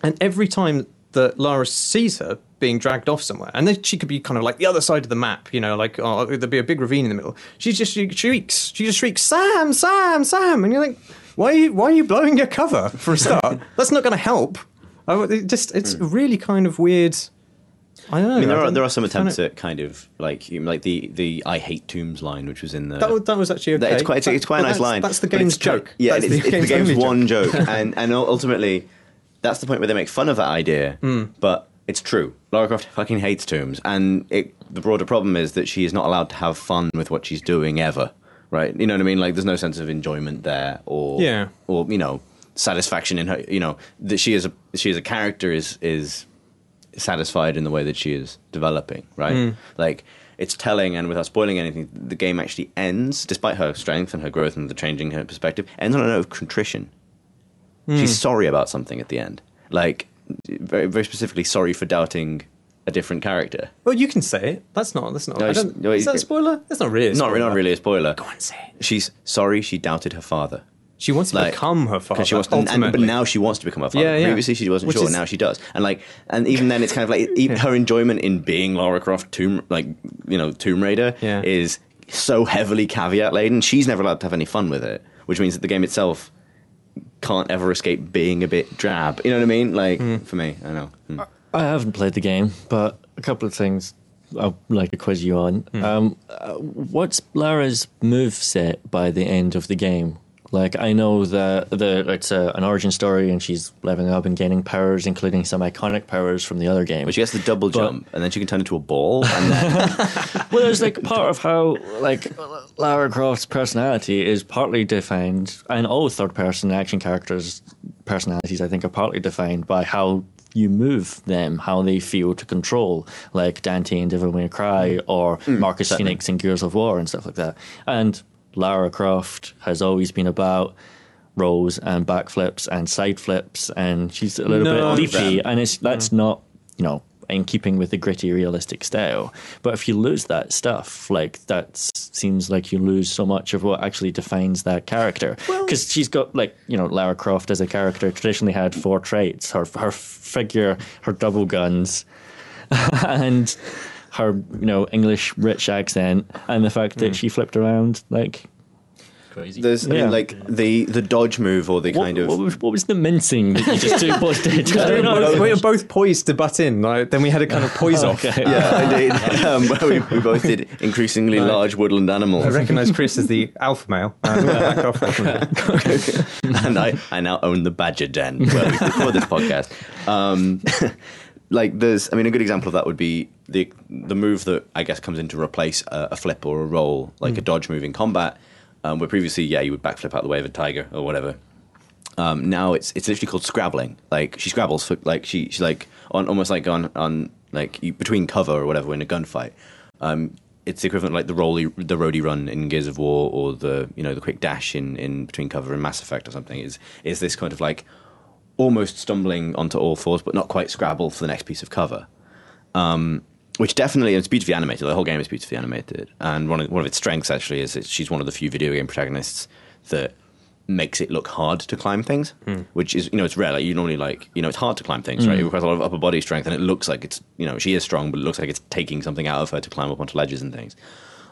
And every time that Lara sees her being dragged off somewhere, and then she could be kind of like the other side of the map, there'd be a big ravine in the middle. She just shrieks, Sam, Sam, Sam, and you're like, why are you blowing your cover for a start? That's not going to help. It's really kind of weird. I don't know. I mean, there are some attempts at kind of like the "I hate Tombs" line, which was in the. That was actually okay. It's quite a nice line. That's the game's joke. Yeah, it's the game's one joke, and ultimately, that's the point where they make fun of that idea. But it's true. Lara Croft fucking hates tombs, and the broader problem is that she is not allowed to have fun with what she's doing ever. Right? You know what I mean? Like, there's no sense of enjoyment there, or satisfaction in her. That she as a character is satisfied in the way that she is developing, right? Like, it's telling, and without spoiling anything, the game actually ends, despite her strength and her growth and the changing her perspective, ends on a note of contrition. She's sorry about something at the end. Like, very, very specifically sorry for doubting a different character. Well, you can say it. That's not. Is that a spoiler? That's not really a spoiler. spoiler. Not really a spoiler. Go on, say it. She's sorry she doubted her father. She wants to become her father. She wants but now she wants to become her father. Yeah. Previously she wasn't sure, now she does. And even then, it's kind of like her enjoyment in being Lara Croft, Tomb Raider, is so heavily caveat laden. She's never allowed to have any fun with it, which means that the game itself can't ever escape being a bit drab. You know what I mean? Like, for me, I don't know. I haven't played the game, but a couple of things I'd like to quiz you on. What's Lara's move set by the end of the game? Like, I know that it's an origin story, and she's leveling up and gaining powers, including some iconic powers from the other game. But she gets the double jump, and then she can turn into a ball. And then well, there's like part of how Lara Croft's personality is partly defined, and all third-person action characters' personalities, I think, are partly defined by how you move them, how they feel to control, like Dante in Devil May Cry, or Marcus Phoenix in Gears of War and stuff like that. And Lara Croft has always been about rolls and backflips and side flips, and she's a little bit leapy, and that's not, in keeping with the gritty, realistic style. But if you lose that stuff, like, that seems like you lose so much of what actually defines that character. Because she's got, Lara Croft as a character traditionally had 4 traits: her figure, her double guns, and her, English rich accent, and the fact that she flipped around, like, crazy. There's, the dodge move, or the kind of... What was the mincing that you just two both did? We were both poised to butt in, then we had a kind of poise off. Okay. Yeah, indeed. We both did increasingly large woodland animals. I recognise Chris as the alpha male. Back off. And I now own the Badger Den, where we record this podcast. There's, a good example of that would be the move that I guess comes in to replace a flip or a roll, like a dodge move in combat, where previously, you would backflip out the way of a tiger or whatever. Now it's literally called scrabbling. Like, she scrabbles for, like, she's like almost like on between cover or whatever in a gunfight. It's the equivalent like the roadie run in Gears of War, or the quick dash in between cover in Mass Effect or something. Is this kind of like almost stumbling onto all fours, but not quite scrabble for the next piece of cover. Which definitely, it's beautifully animated. The whole game is beautifully animated. And one of its strengths, actually, is that she's one of the few video game protagonists that makes it look hard to climb things, which is, it's rare. Like, you normally it's hard to climb things, right? It requires a lot of upper body strength, and it looks like it's, she is strong, but it looks like it's taking something out of her to climb up onto ledges and things.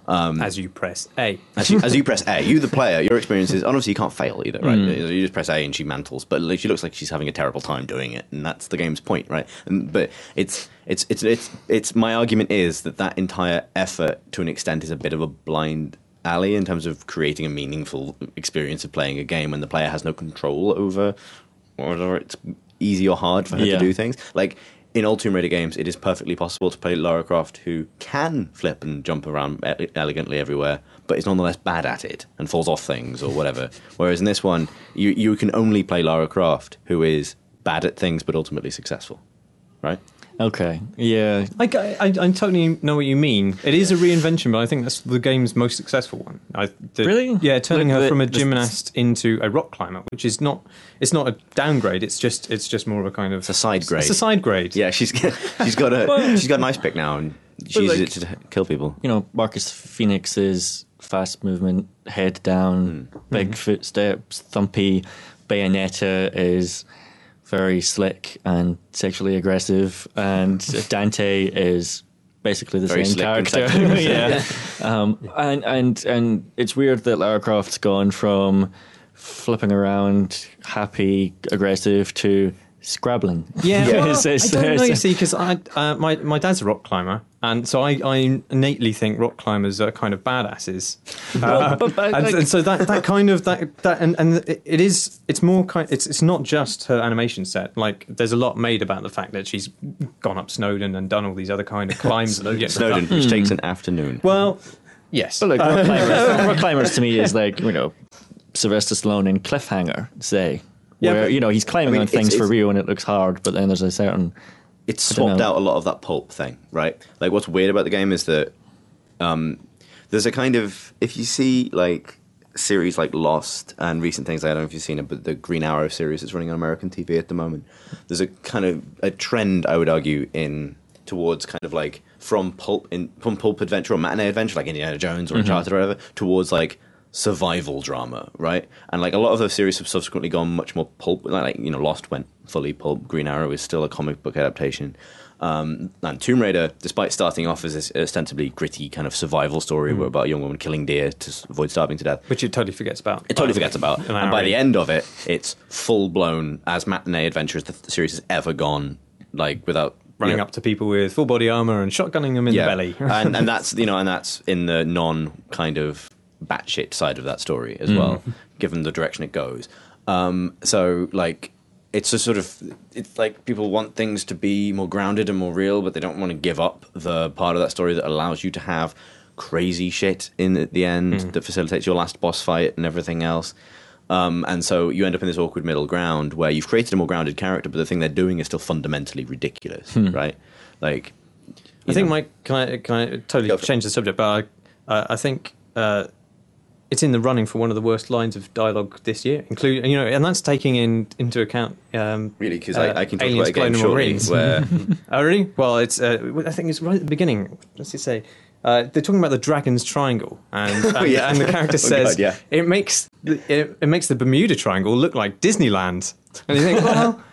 As you press A. As you press A, you the player, your experience is, obviously you can't fail either, right? You just press A and she mantles, but she looks like she's having a terrible time doing it, and that's the game's point, right? But it's my argument is that entire effort, to an extent, is a bit of a blind alley in terms of creating a meaningful experience of playing a game when the player has no control over whether it's easy or hard for her to do things. Like, in old Tomb Raider games, it is perfectly possible to play Lara Croft who can flip and jump around elegantly everywhere, but is nonetheless bad at it and falls off things or whatever. Whereas in this one, you can only play Lara Croft who is bad at things but ultimately successful, right? Okay, yeah. I totally know what you mean. It is a reinvention, but I think that's the game's most successful one. Really? Yeah, turning her from a gymnast into a rock climber, which is not. It's not a downgrade. It's just more of a kind of. It's a side grade. It's a side grade. Yeah, she's got an ice pick now, and she uses it to kill people. Marcus Phoenix's fast movement, head down, big footsteps, thumpy. Bayonetta is very slick and sexually aggressive, and Dante is basically the very same character. Yeah, and it's weird that Lara Croft's gone from flipping around, happy, aggressive to scrabbling. Yeah, well, I don't know, you see, because my dad's a rock climber, and so I innately think rock climbers are kind of badasses. And so that kind of it's more kind. It's not just her animation set. Like, there's a lot made about the fact that she's gone up Snowdon and done all these other kind of climbs. Snowdon, which takes an afternoon. Well, yes. But look, rock climbers to me is like Sylvester Stallone in Cliffhanger, say. Yeah, where, but, he's climbing on things for real and it looks hard, but then there's a certain... It's swapped out a lot of that pulp thing, right? Like, what's weird about the game is that there's a kind of... If you see, like, series like Lost and recent things, I don't know if you've seen it, but the Green Arrow series that's running on American TV at the moment, there's a kind of a trend, I would argue, towards kind of like from pulp adventure or matinee adventure, like Indiana Jones or Uncharted or whatever, towards like survival drama, right? And like a lot of those series have subsequently gone much more pulp. Like Lost went fully pulp. Green Arrow is still a comic book adaptation. And Tomb Raider, despite starting off as this ostensibly gritty kind of survival story about a young woman killing deer to avoid starving to death, which it totally forgets about. It totally forgets about. And by the end of it, it's full blown as matinee adventure as the series has ever gone. Like, without running up to people with full body armor and shotgunning them in the belly. and that's and that's in the non kind of batshit side of that story as well, given the direction it goes. So like, it's a sort of, it's like people want things to be more grounded and more real, but they don't want to give up the part of that story that allows you to have crazy shit in at the end that facilitates your last boss fight and everything else. And so you end up in this awkward middle ground where you've created a more grounded character, but the thing they're doing is still fundamentally ridiculous, right? Like, I think, Mike, can I totally change the subject? But I think it's in the running for one of the worst lines of dialogue this year, including and that's taking into account really, because I can talk Aliens, about a game shortly where oh really? Well, it's I think it's right at the beginning. Let's just say they're talking about the Dragon's Triangle, and the character says it makes the Bermuda Triangle look like Disneyland, and you think, well.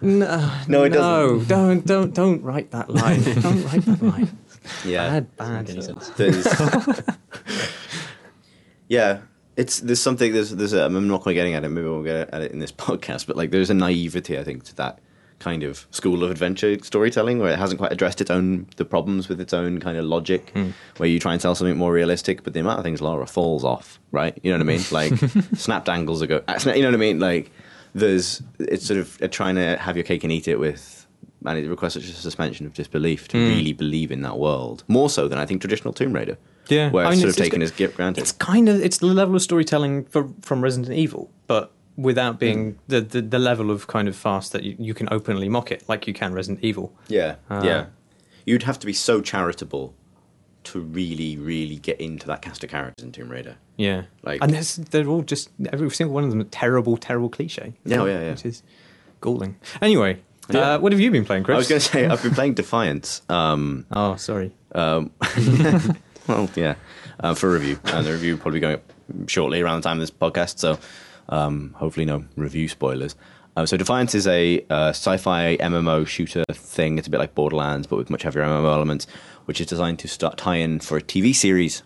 No, it doesn't. Don't write that line. Don't write that line. Yeah, bad. Yeah, there's something. I'm not quite getting at it. Maybe we'll get at it in this podcast. But like, there's a naivety, I think, to that kind of school of adventure storytelling where it hasn't quite addressed the problems with its own kind of logic. Where you try and tell something more realistic, but the amount of things Lara falls off, right? You know what I mean? Like, snapped angles you know what I mean? Like, it's sort of trying to have your cake and eat it with. And it requires such a suspension of disbelief to really believe in that world, more so than I think traditional Tomb Raider. Yeah, where it's sort of taken as granted. It's the level of storytelling from Resident Evil, but without being the level of kind of fast that you can openly mock it like you can Resident Evil. Yeah, you'd have to be so charitable to really, really get into that cast of characters in Tomb Raider. Yeah, like, and they're all just every single one of them a terrible cliche. Yeah, which is galling. Anyway. What have you been playing, Chris? I was going to say I've been playing Defiance. Oh, sorry. Well, yeah, for review, and the review will probably be going up shortly around the time of this podcast, so hopefully no review spoilers. So Defiance is a sci-fi MMO shooter thing. It's a bit like Borderlands, but with much heavier MMO elements, which is designed to start tie-in for a TV series,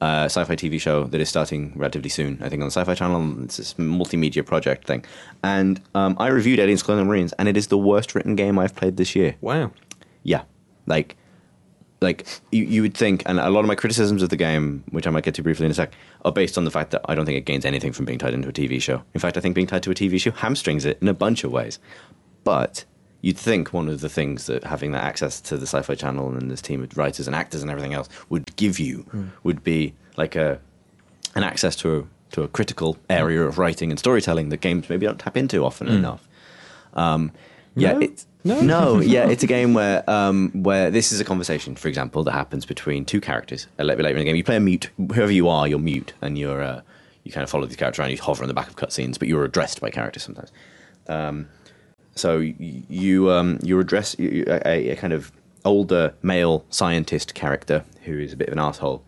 sci-fi TV show that is starting relatively soon, I think, on the Sci-Fi Channel. It's this multimedia project thing. And I reviewed Aliens Colonial Marines, and it is the worst written game I've played this year. Wow. Yeah. Like you would think, and a lot of my criticisms of the game, which I might get to briefly in a sec, are based on the fact that I don't think it gains anything from being tied into a TV show. In fact, I think being tied to a TV show hamstrings it in a bunch of ways. But you'd think one of the things that having that access to the Sci-Fi Channel and this team of writers and actors and everything else would give you would be like an access to a critical area of writing and storytelling that games maybe don't tap into often enough. It's a game where this is a conversation, for example, that happens between two characters. Later in the game, you play a mute. Whoever you are, you're mute, and you kind of follow these characters around. You hover on the back of cutscenes, but you're addressed by characters sometimes. So you address a kind of older male scientist character who is a bit of an asshole.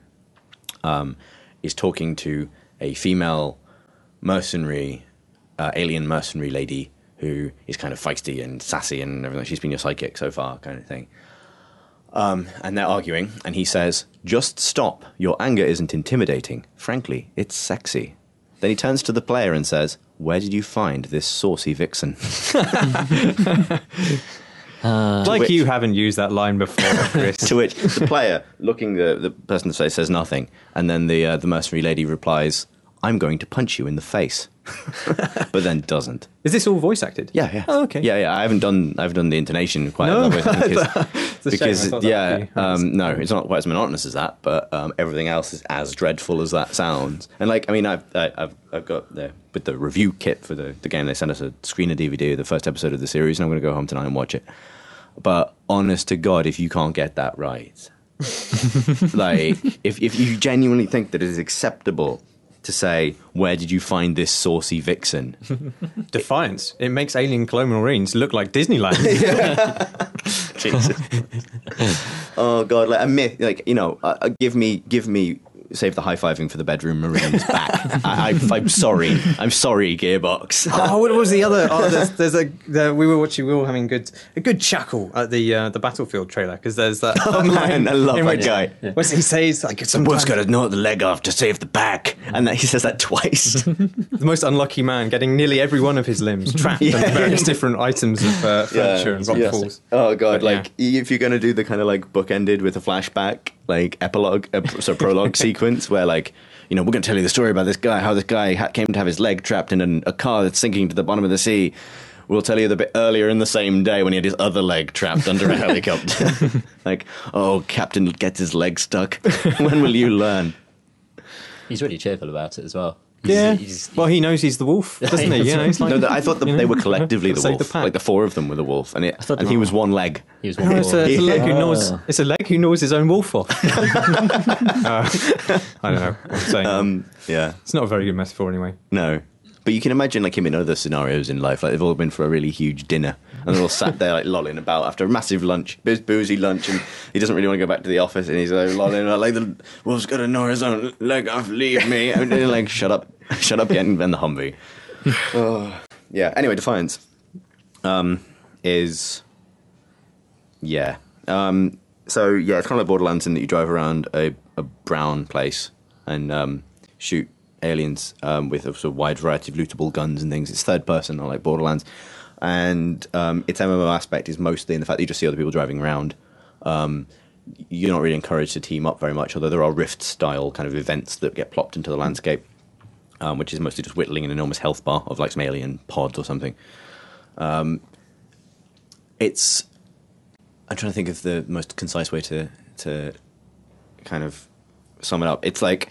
Is talking to a female mercenary, alien mercenary lady who is kind of feisty and sassy and everything. She's been your sidekick so far, kind of thing. And they're arguing, and he says, "Just stop. Your anger isn't intimidating. Frankly, it's sexy." Then he turns to the player and says, "Where did you find this saucy vixen?" Like you haven't used that line before, Chris. To which the player, looking the person in the face, says nothing. And then the mercenary lady replies, "I'm going to punch you in the face." But then doesn't. Is this all voice acted? Yeah. Oh, okay. Yeah. I haven't done the intonation quite No. because It's a shame. I thought that would be no, it's not quite as monotonous as that, but everything else is as dreadful as that sounds. And like, I mean, I've got with the review kit for the game. They sent us a screener DVD of the first episode of the series, and I'm going to go home tonight and watch it. But honest to God, if you can't get that right, like if you genuinely think that it is acceptable to say, "Where did you find this saucy vixen?" Defiance. It makes Alien Colonial Marines look like Disneyland. Jesus. Oh God, like a myth, like, you know, give me save the high-fiving for the bedroom Marines back. I'm sorry, Gearbox. Oh, what was the other? Oh, we were having a good chuckle at the Battlefield trailer, because there's that. Oh man, I love that guy. What does he say? It's like Someone's got to gnaw the leg off to save the back, and then he says that twice. the most unlucky man getting nearly every one of his limbs trapped in various different items of furniture and rock falls. Oh God, But, like if you're gonna do the kind of like bookended with a flashback, like epilogue, prologue sequence where, like, you know, we're going to tell you the story about this guy, how this guy came to have his leg trapped in a car that's sinking to the bottom of the sea. We'll tell you the bit earlier in the same day when he had his other leg trapped under a helicopter. Like, oh, Captain gets his leg stuck. When will you learn? He's really cheerful about it as well. Yeah. Well, he knows he's the wolf, doesn't he? You know, he's like, No, I thought they were collectively the Save wolf. the pack. Like the four of them were the wolf, and he was one leg. He was No, one it's more. a leg who gnaws. It's a leg who gnaws his own wolf off. I don't know. I'm saying Yeah, it's not a very good metaphor, anyway. no. But you can imagine like him in other scenarios in life. Like they've all been for a really huge dinner, and they're all sat there like lolling about after a massive lunch, boozy lunch, and he doesn't really want to go back to the office, and he's like lolling like the wolf's got to gnaw his own leg off. Leave me. And they're like, shut up, getting in the Humvee. Yeah. Anyway, Defiance is yeah. So yeah, it's kind of like Borderlands in that you drive around a brown place and shoot aliens with a sort of wide variety of lootable guns and things. It's third person, not like Borderlands, and its MMO aspect is mostly in the fact that you just see other people driving around. You're not really encouraged to team up very much, although there are Rift-style kind of events that get plopped into the landscape, which is mostly just whittling an enormous health bar of like some alien pods or something. It's... I'm trying to think of the most concise way to kind of sum it up. It's like...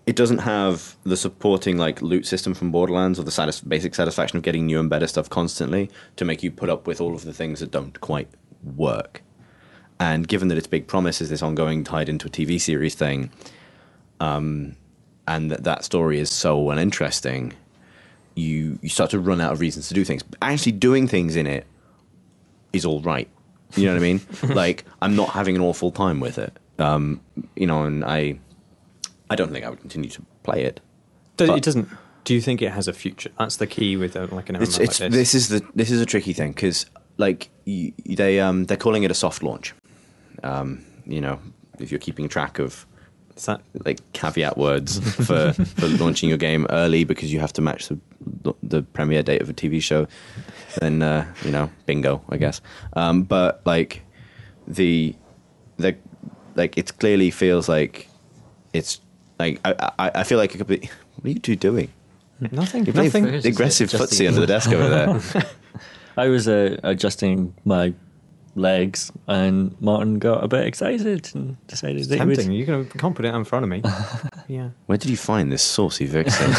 It doesn't have the supporting like loot system from Borderlands or the basic satisfaction of getting new and better stuff constantly to make you put up with all of the things that don't quite work. And given that its big promise is this ongoing tied into a TV series thing, and that story is so uninteresting, you start to run out of reasons to do things. Actually doing things in it is all right. You know what I mean? Like, I'm not having an awful time with it. You know, and I don't think I would continue to play it. It doesn't. Do you think it has a future? That's the key with like an MMO like this. This is a tricky thing because like they're calling it a soft launch. You know, if you're keeping track of Is that like caveat words for launching your game early because you have to match the premiere date of a TV show, then you know, bingo, I guess. But like the like it clearly feels like it's like I feel like it could be. What are you two doing? nothing? You're playing Nothing. aggressive footsie under the desk over there. I was adjusting my legs, and Martin got a bit excited and decided that he would. Tempting. You can't put it in front of me. Yeah. Where did you find this saucy vixen?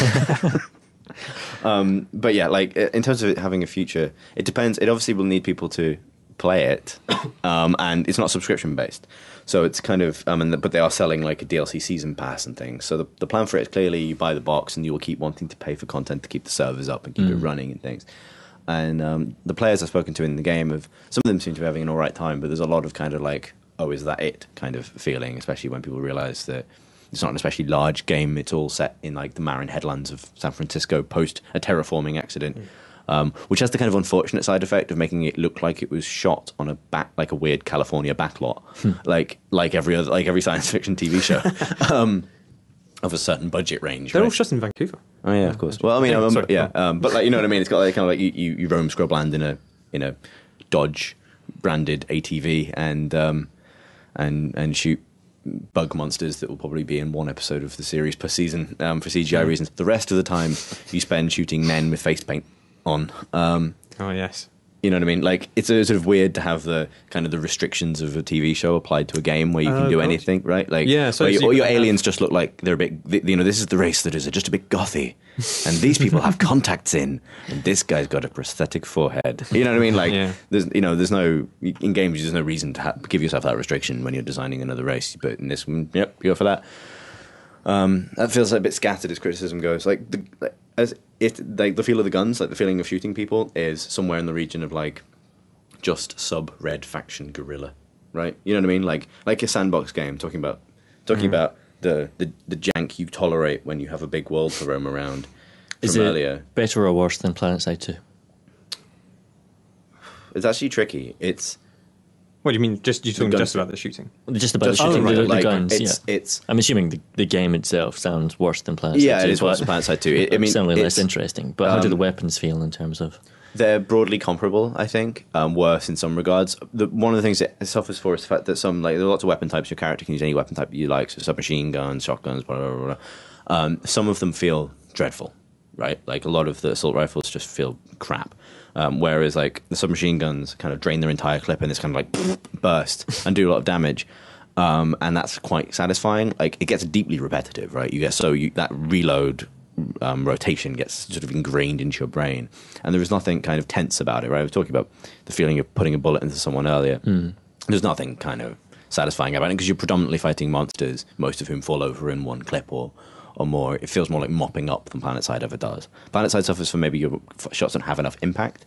But yeah, like in terms of it having a future, it depends. It obviously will need people to play it, and it's not subscription based, so it's kind of but they are selling like a DLC season pass and things. So the plan for it is clearly you buy the box and you will keep wanting to pay for content to keep the servers up and keep it running and things. And the players I've spoken to in the game, some of them seem to be having an all right time, but there's a lot of kind of like, oh, is that it kind of feeling, especially when people realize that it's not an especially large game. It's all set in like the Marin headlands of San Francisco post a terraforming accident, which has the kind of unfortunate side effect of making it look like it was shot on like a weird California backlot, like every science fiction TV show. Of a certain budget range. They're all right? shot in Vancouver. Oh yeah, of course. Well, I mean, Sorry. but like you know what I mean. It's got like kind of like you roam Scrubland in a Dodge branded ATV and shoot bug monsters that will probably be in one episode of the series per season for CGI reasons. The rest of the time you spend shooting men with face paint on. Oh yes. You know what I mean? Like it's sort of weird to have the kind of the restrictions of a TV show applied to a game where you can do anything, right? Like, yeah, so all your aliens just look like they're a bit. You know, this is the race that is just a bit gothy, and these people have contacts in, and this guy's got a prosthetic forehead. You know what I mean? Like, there's no in games. There's no reason to give yourself that restriction when you're designing another race. But in this one, yep, you go for that. That feels like a bit scattered as criticism goes. Like the feel of the guns, like the feeling of shooting people, is somewhere in the region of like just sub-red faction guerrilla, right? You know what I mean? Like a sandbox game, talking about the jank you tolerate when you have a big world to roam around. Is it better or worse than PlanetSide 2? It's actually tricky. It's What do you mean? You're talking gun- just about the shooting? Just about the Oh, shooting, right, the like, guns. it's I'm assuming the game itself sounds worse than PlanetSide 2. yeah, it is worse than PlanetSide 2. I mean, certainly less it's- interesting. But how do the weapons feel in terms of? They're broadly comparable, I think. Worse in some regards. One of the things it suffers for is the fact that there are lots of weapon types. Your character can use any weapon type you like, so submachine guns, shotguns, blah, blah, blah, blah. Some of them feel dreadful, right? Like a lot of the assault rifles just feel crap. Whereas like the submachine guns kind of drain their entire clip in this kind of like burst and do a lot of damage. And that's quite satisfying. Like it gets deeply repetitive, right? That reload rotation gets sort of ingrained into your brain, and there is nothing kind of tense about it, right? I was talking about the feeling of putting a bullet into someone earlier. There's nothing kind of satisfying about it because you're predominantly fighting monsters, most of whom fall over in one clip or more. It feels more like mopping up than PlanetSide ever does. PlanetSide suffers from maybe your shots don't have enough impact,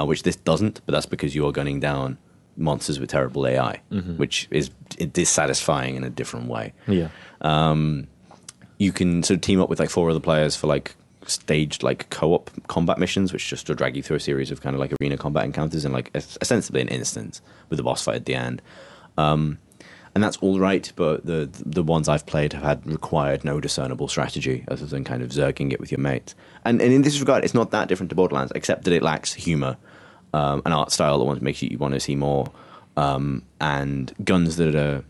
which this doesn't, but that's because you're gunning down monsters with terrible AI, which is dissatisfying in a different way. Yeah. You can sort of team up with like 4 other players for like staged like co-op combat missions, which just to drag you through a series of kind of like arena combat encounters in like ostensibly an instance with a boss fight at the end. And that's all right, but the ones I've played have had required no discernible strategy other than kind of zerging it with your mates. And in this regard, it's not that different to Borderlands, except that it lacks humor, an art style that makes you want to see more, and guns that are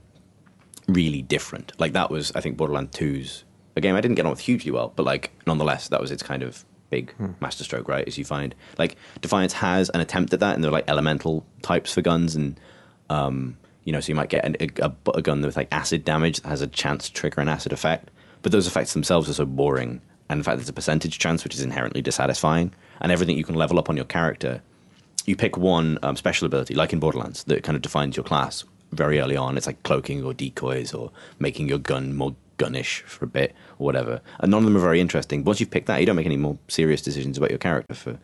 really different. Like that was, I think, Borderlands 2's a game I didn't get on with hugely well, but like nonetheless, that was its kind of big masterstroke, right? As you find, like Defiance has an attempt at that, and they're like elemental types for guns, and you know, so you might get a gun with like acid damage that has a chance to trigger an acid effect, but those effects themselves are so boring, and in fact, there's a percentage chance which is inherently dissatisfying, and everything you can level up on your character, you pick one special ability, like in Borderlands, that kind of defines your class very early on. It's like cloaking or decoys or making your gun more gunnish for a bit or whatever, and none of them are very interesting. Once you've picked that, you don't make any more serious decisions about your character for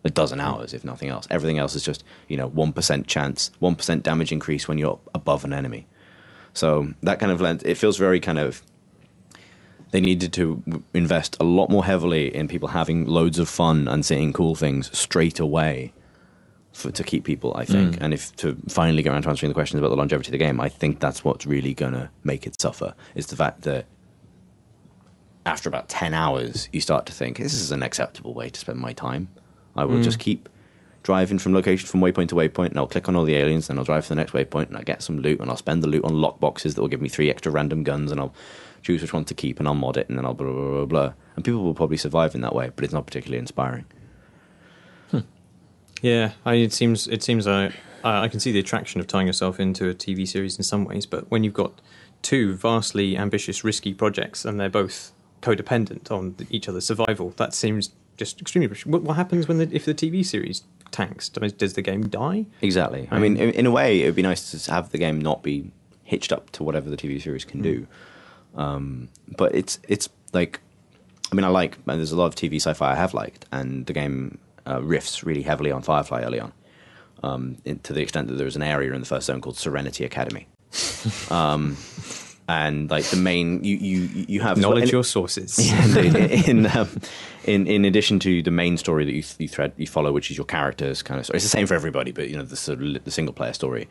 a dozen hours, if nothing else. Everything else is just, you know, 1% chance, 1% damage increase when you're above an enemy. So that kind of lens, it feels very kind of they needed to invest a lot more heavily in people having loads of fun and seeing cool things straight away to keep people, I think. And if to finally get around to answering the questions about the longevity of the game, I think that's what's really going to make it suffer, is the fact that after about 10 hours, you start to think, this is an acceptable way to spend my time. I will just keep driving from waypoint to waypoint, and I'll click on all the aliens, and I'll drive to the next waypoint, and I'll get some loot, and I'll spend the loot on lock boxes that will give me 3 extra random guns, and I'll choose which one to keep, and I'll mod it, and then I'll blah, blah, blah, blah. And people will probably survive in that way, but it's not particularly inspiring. Yeah, it seems I can see the attraction of tying yourself into a TV series in some ways, but when you've got 2 vastly ambitious, risky projects, and they're both codependent on each other's survival, that seems just extremely... What happens if the TV series tanks? Does the game die? Exactly. I mean, in a way, it would be nice to have the game not be hitched up to whatever the TV series can do. But it's like... I mean, there's a lot of TV sci-fi I have liked, and the game riffs really heavily on Firefly early on, to the extent that there was an area in the first zone called Serenity Academy. And like the main, you have knowledge your sources. In addition to the main story that you follow, which is your characters kind of story. It's the same for everybody, but the sort of the single player story.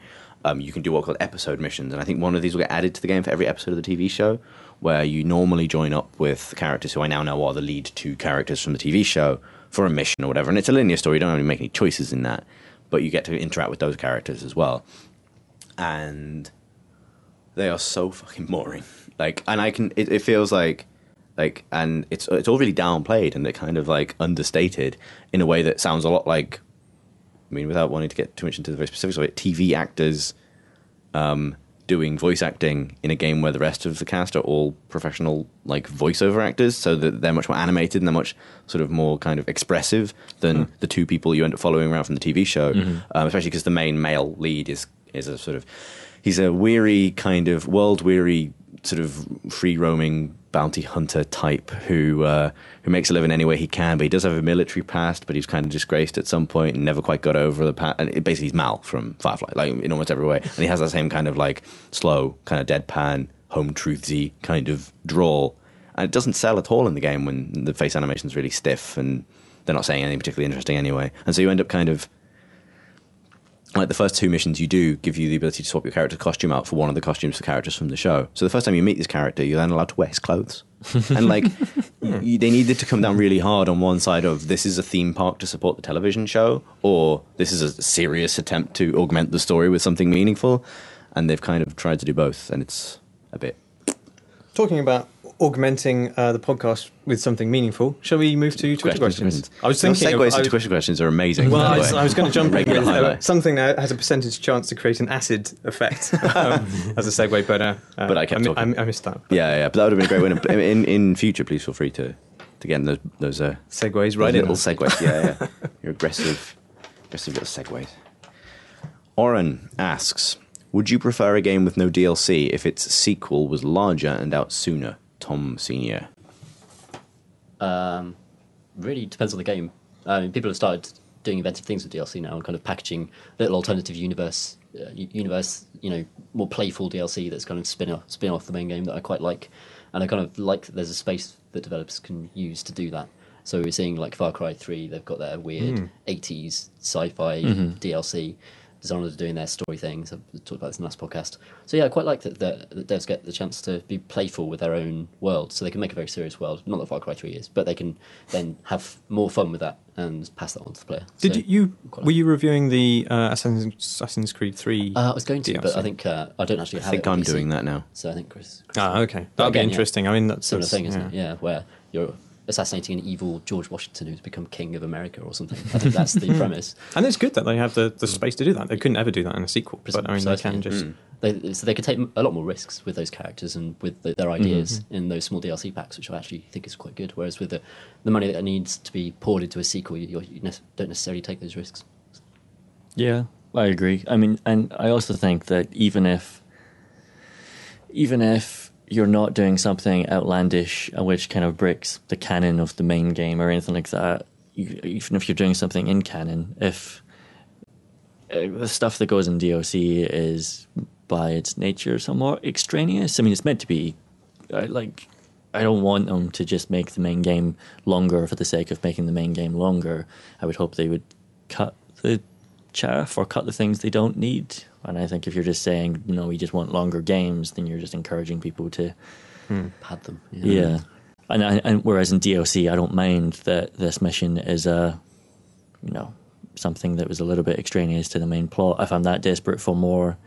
You can do what are called episode missions, and I think one of these will get added to the game for every episode of the TV show, where you normally join up with characters who I now know are the lead 2 characters from the TV show for a mission or whatever. And it's a linear story; you don't really make any choices in that, but you get to interact with those characters as well. And they are so fucking boring. It feels like, and it's all really downplayed, and they're kind of like understated in a way that sounds a lot like, I mean, without wanting to get too much into the very specifics of it, TV actors doing voice acting in a game where the rest of the cast are all professional like voiceover actors, so that they're much more animated and they're much sort of more kind of expressive than the 2 people you end up following around from the TV show, especially because the main male lead is a sort of... He's a weary, kind of world-weary, sort of free-roaming bounty hunter type who makes a living any way he can, but he does have a military past, but he's kind of disgraced at some point and never quite got over the past. And basically he's Mal from Firefly, like in almost every way. And he has that same kind of like slow, kind of deadpan, home truthsy kind of drawl. And it doesn't sell at all in the game when the face animation's really stiff and they're not saying anything particularly interesting anyway. And so you end up kind of... Like the first 2 missions you do give you the ability to swap your character's costume out for one of the costumes for characters from the show. So the first time you meet this character, you're then allowed to wear his clothes. And like, they needed to come down really hard on one side of this is a theme park to support the television show, or this is a serious attempt to augment the story with something meaningful. And they've kind of tried to do both, and it's a bit... Talking about augmenting the podcast with something meaningful, shall we move to Twitter questions? I was thinking... Your segues into Twitter questions are amazing. Well, I was going to jump in with something that has a percentage chance to create an acid effect as a segue, but I kept talking. I missed that. Yeah, but that would have been a great win. In future, please feel free to get in those segues right in. Little segues, yeah. Your aggressive little segues. Oren asks, would you prefer a game with no DLC if its sequel was larger and out sooner? Tom Senior. Really depends on the game. I mean, people have started doing inventive things with DLC now, and kind of packaging little alternative universe, more playful DLC that's kind of spin off the main game that I quite like, and I kind of like that there's a space that developers can use to do that. So we're seeing like Far Cry 3, they've got their weird 80s sci-fi DLC. Dishonored are doing their story things. I've talked about this in the last podcast. So yeah, I quite like that devs get the chance to be playful with their own world, so they can make a very serious world. Not that Far Cry 3 is, but they can then have more fun with that and pass that on to the player. Were you reviewing the Assassin's Creed 3? I was going to, DLC? But I think I don't actually have it. I think I'm doing that now. So I think Chris okay. That'd be interesting. Yeah, I mean, that's similar thing, isn't it? Yeah, where you're assassinating an evil George Washington who's become king of America or something. I think that's the premise. And it's good that they have the space to do that. They couldn't ever do that in a sequel. But I mean, they can just... So they could take a lot more risks with those characters and with their ideas in those small DLC packs, which I actually think is quite good. Whereas with the money that needs to be poured into a sequel, you don't necessarily take those risks. Yeah, I agree. I mean, and I also think that even if you're not doing something outlandish which kind of breaks the canon of the main game or anything like that, even if you're doing something in canon, if the stuff that goes in DLC is by its nature somewhat extraneous, I mean, it's meant to be I don't want them to just make the main game longer for the sake of making the main game longer. I would hope they would cut the chaff or cut the things they don't need. And I think if you're just saying, we just want longer games, then you're just encouraging people to Pad them. yeah. And whereas in DLC, I don't mind that this mission is something that was a little bit extraneous to the main plot. If I'm that desperate for more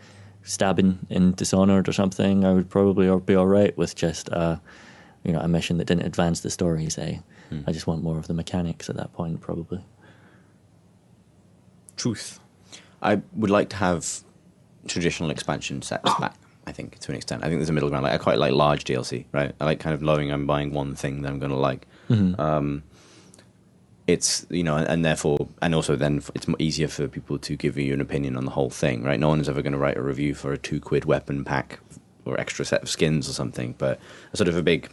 stabbing in Dishonored or something, I would probably be all right with just a mission that didn't advance the story. Say, I just want more of the mechanics at that point, probably. Truth. I would like to have traditional expansion sets back. I think to an extent. I think there's a middle ground. Like I quite like large DLC, right? I like kind of knowing I'm buying one thing that I'm going to like. It's and therefore, and also then it's easier for people to give you an opinion on the whole thing, right? No one is ever going to write a review for a £2 weapon pack or extra set of skins or something. But a sort of a big,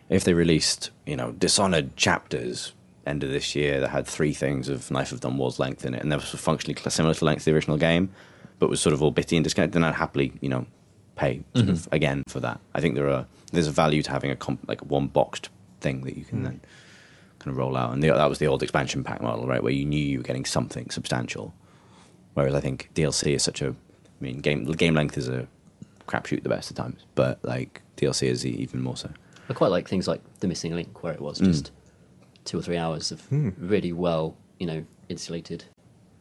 if they released, Dishonored chapters end of this year that had 3 things of Knife of Dunwall's length in it, and they were functionally similar to the length of the original game, but was sort of all bitty and disconnected, then I'd happily, pay sort of again for that. I think there's a value to having like one boxed thing that you can then kind of roll out. And that was the old expansion pack model, right, where you knew you were getting something substantial. Whereas I think DLC is game length is a crapshoot the best of times, but like DLC is even more so. I quite like things like The Missing Link, where it was just 2 or 3 hours of really well, insulated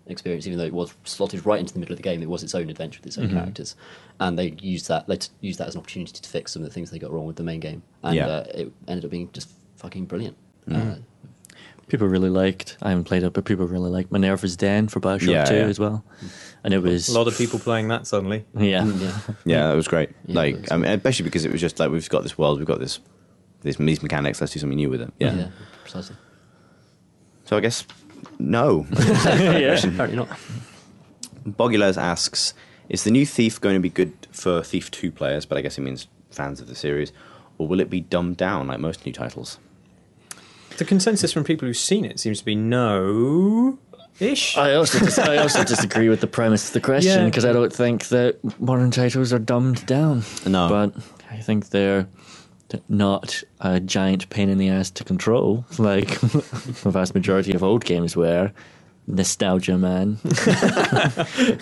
experience, even though it was slotted right into the middle of the game. It was its own adventure with its own characters, and they used that as an opportunity to fix some of the things they got wrong with the main game, and it ended up being just fucking brilliant. People really liked, I haven't played it, but people really liked Minerva's Den for Bioshock 2 as well. And it was A lot of people playing that suddenly. yeah. Yeah, that was great. Yeah, it was. Especially because it was just like, we've got this world, we've got these mechanics, let's do something new with them. Yeah, precisely. So I guess no. Apparently not. Bogulez asks, is the new Thief going to be good for Thief 2 players, but I guess it means fans of the series, or will it be dumbed down like most new titles? The consensus from people who've seen it seems to be no-ish. I also disagree with the premise of the question, because I don't think that modern titles are dumbed down. No. But I think they're not a giant pain in the ass to control, like the vast majority of old games were. Nostalgia, man.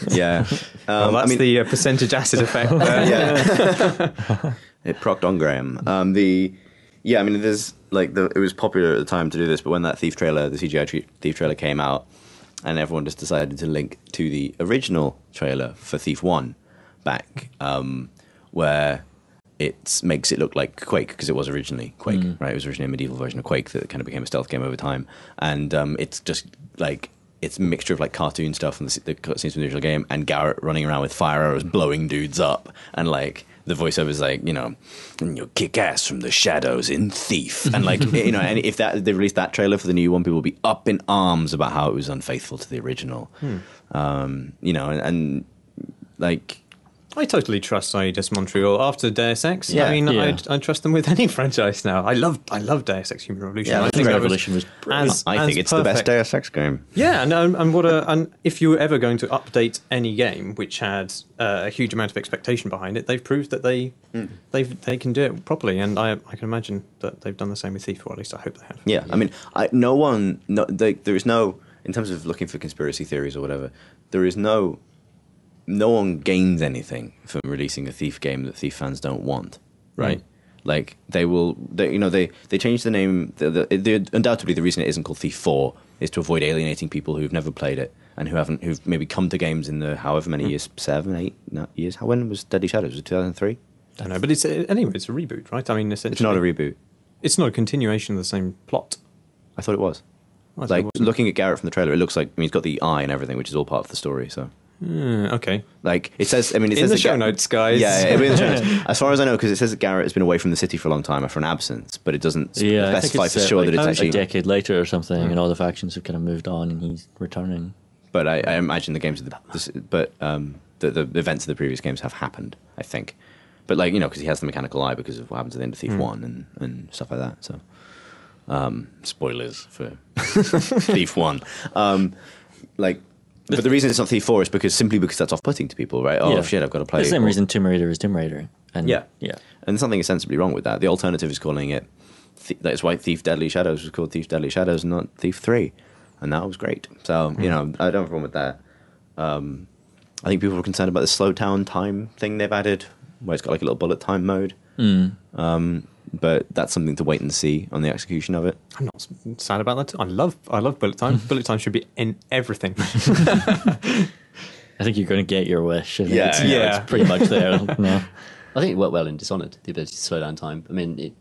Yeah. That's the percentage acid effect there. Yeah. It procced on Graham. There's it was popular at the time to do this, but when that Thief trailer, the CGI Thief trailer came out, and everyone just decided to link to the original trailer for Thief 1 back, where it makes it look like Quake, because it was originally Quake, right? It was originally a medieval version of Quake that kind of became a stealth game over time, and it's just like, it's a mixture of like cartoon stuff and the cutscenes from the original game, and Garrett running around with fire arrows blowing dudes up, and like the voiceover is like, you kick ass from the shadows in Thief, and like and if they released that trailer for the new one, people will be up in arms about how it was unfaithful to the original, and like. I totally trust Eidos Montreal after Deus Ex. Yeah. I trust them with any franchise now. I love Deus Ex Human Revolution. Yeah, I think Revolution was I think it's the best Deus Ex game. Yeah, and if you were ever going to update any game which had a huge amount of expectation behind it, they've proved that they can do it properly, and I can imagine that they've done the same with Thief, or at least I hope they have. Yeah, I mean, there is no, in terms of looking for conspiracy theories or whatever, there is no one gains anything from releasing a Thief game that Thief fans don't want, right? Like they changed the name. Undoubtedly, the reason it isn't called Thief 4 is to avoid alienating people who've never played it and who've maybe come to games in the however many years, 7, 8 years. When was Deadly Shadows? Was it 2003? I don't know, but it's a reboot, right? I mean, essentially, It's not a reboot. It's not a continuation of the same plot. I thought it was. I thought Like it wasn't. looking at Garrett from the trailer, it looks like, he's got the eye and everything, which is all part of the story. So. Okay. Like it says, it In says the that show notes, guys. Yeah, it'll be in the show notes. As far as I know, because it says that Garrett has been away from the city for a long time after an absence, but it doesn't specify for sure that it's actually a decade later or something, and all the factions have kind of moved on, and he's returning. But I imagine the games of the events of the previous games have happened, I think. But like, because he has the mechanical eye because of what happens at the end of Thief 1 and stuff like that. So spoilers for Thief 1. But the reason it's not Thief 4 is simply because that's off-putting to people, right? Oh shit, I've got to play. The same reason Tomb Raider is Tomb Raider. And Yeah. and something is sensibly wrong with that. The alternative is calling it. That's why Thief Deadly Shadows was called Thief Deadly Shadows, not Thief 3, and that was great. So I don't have a problem with that. I think people were concerned about the slow down time thing they've added, where it's got like a little bullet time mode. But that's something to wait and see on the execution of it. I'm not sad about that. I love bullet time. Bullet time should be in everything. I think you're going to get your wish. I think Yeah. it's pretty much there. No. I think it worked well in Dishonored, the ability to slow down time. I mean, it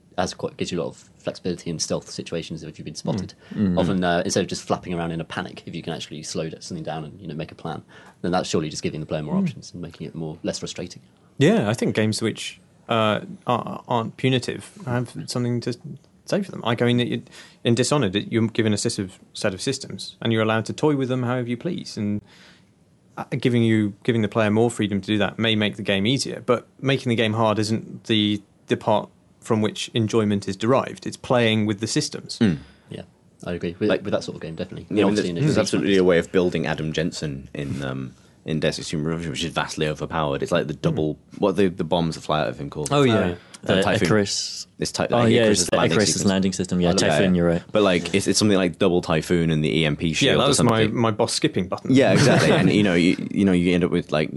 gives you a lot of flexibility in stealth situations if you've been spotted. Often, instead of just flapping around in a panic, if you can actually slow something down and make a plan, then that's surely just giving the player more options and making it less frustrating. Yeah, I think games which aren't punitive have something to say for them. Like, I mean, in Dishonored, you're given a set of systems, and you're allowed to toy with them however you please. And giving the player more freedom to do that may make the game easier, but making the game hard isn't the part from which enjoyment is derived. It's playing with the systems. Yeah, I agree with that sort of game, definitely. Yeah, I mean, Obviously, there's absolutely a way of building Adam Jensen in Deus Ex Human Revolution, which is vastly overpowered. It's like the double what the bombs that fly out of him called. Oh yeah. Typhoon. Icarus. It's It's Icarus's landing system. Yeah, Typhoon, you're right. But like it's something like double Typhoon and the EMP shield. Yeah, that or was something. my boss skipping button. Yeah, exactly. And you end up with like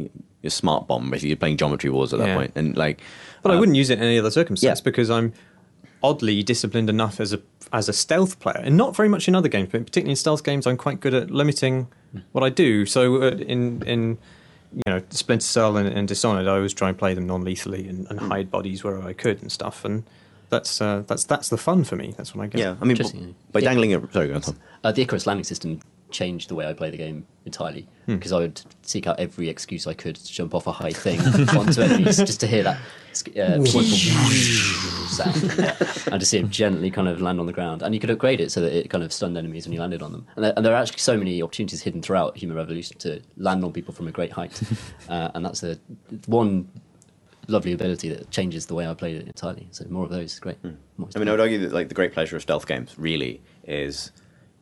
your smart bomb. Basically, you're playing Geometry Wars at that point. And like, but I wouldn't use it in any other circumstance Yeah. because I'm oddly disciplined enough as a stealth player, and not very much in other games, but particularly in stealth games, I'm quite good at limiting what I do. So in Splinter Cell and Dishonored, I always try and play them non-lethally and hide bodies wherever I could and stuff. And that's the fun for me. That's what I get. yeah, I mean, Interesting. by dangling it. Sorry, go on, Tom. The Icarus landing system changed the way I play the game entirely because I would seek out every excuse I could to jump off a high thing onto enemies just to hear that sound and to see him gently kind of land on the ground. And you could upgrade it so that it kind of stunned enemies when you landed on them. And there are actually so many opportunities hidden throughout Human Revolution to land on people from a great height. And that's one lovely ability that changes the way I play it entirely. So more of those is great. I mean, I would argue that like the great pleasure of stealth games really is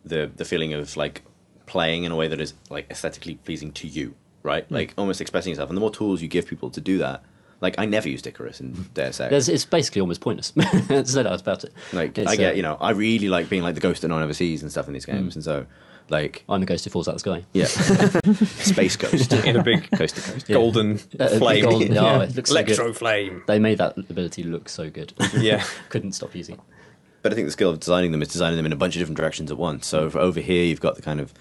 the feeling of like playing in a way that is like aesthetically pleasing to you, right? Like almost expressing yourself. And the more tools you give people to do that, like I never used Icarus in Deus Ex. It's basically almost pointless. There's no doubt about it. Like It's, I get, I really like being like the ghost that no one ever sees and stuff in these games, and so like I'm the ghost who falls out of the sky. yeah, space ghost In a big coast to coast. golden Big flame. golden- oh, it looks so good. Electro flame. They made that ability look so good. Yeah. Couldn't stop using it. But I think the skill of designing them is designing them in a bunch of different directions at once. So for over here, you've got the kind of,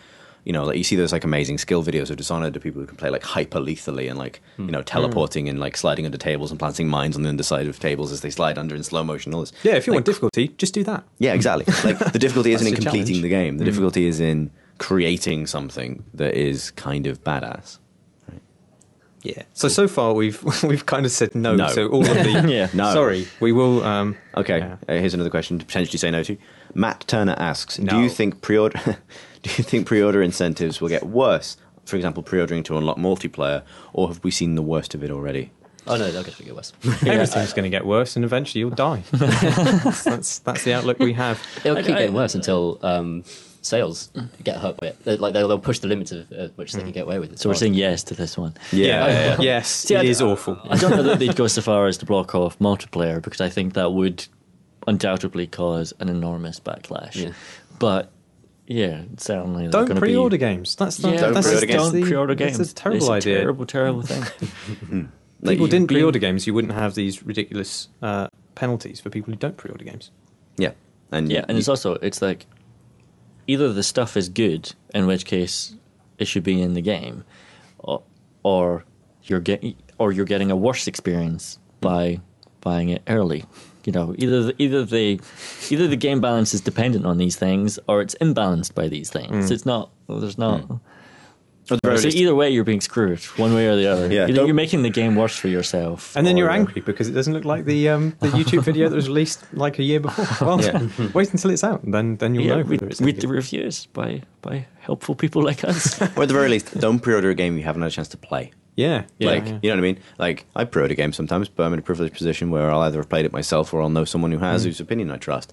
like you see those like amazing skill videos of Dishonored to people who can play like hyper lethally and like, teleporting and like sliding under tables and planting mines on the underside of tables as they slide under in slow motion. All this. Yeah, if you Like, want difficulty, just do that. Yeah, exactly. Like the difficulty isn't in That's the completing challenge. the game. The difficulty is in creating something that is kind of badass. Yeah. So far we've kind of said no, No. to all of the. Yeah. No. Sorry, we will. Okay, Yeah. Here's another question to potentially say no to. Matt Turner asks, No. do you think pre-order incentives will get worse? For example, pre-ordering to unlock multiplayer, or have we seen the worst of it already? Oh no, they'll get worse. Everything's going to get worse, and eventually you'll die. that's the outlook we have. It'll keep getting worse until sales get hurt by it. Like they'll push the limits of which they can get away with it. So we're saying yes to this one. Yes, See, it is awful. I don't know that they'd go so far as to block off multiplayer because I think that would undoubtedly cause an enormous backlash. Yeah. But yeah, certainly they're Don't gonna pre-order be, games. That's Yeah, not. don't that's pre-order that's games. Don't pre-order games. That's a terrible it's a idea. Terrible, terrible thing. Like, People didn't be- pre-order games, you wouldn't have these ridiculous penalties for people who don't pre-order games. Yeah, and Yeah, and it's like either the stuff is good, in which case it should be in the game, or you're getting a worse experience by buying it early. Either the game balance is dependent on these things, or it's imbalanced by these things. It's not. There's not. At the very So least- either way, you're being screwed, one way or the other. Yeah, Either don't- you're making the game worse for yourself, And then or you're angry because it doesn't look like the YouTube video that was released like a year before. Well, Yeah. wait until it's out, and then you'll Yeah, know read, whether it's read any the good. reviews by helpful people like us. or at the very least, don't pre-order a game you haven't had a chance to play. Yeah, Like, you know what I mean? Like, I pre-order games sometimes, but I'm in a privileged position where I'll either have played it myself or I'll know someone who has, whose opinion I trust.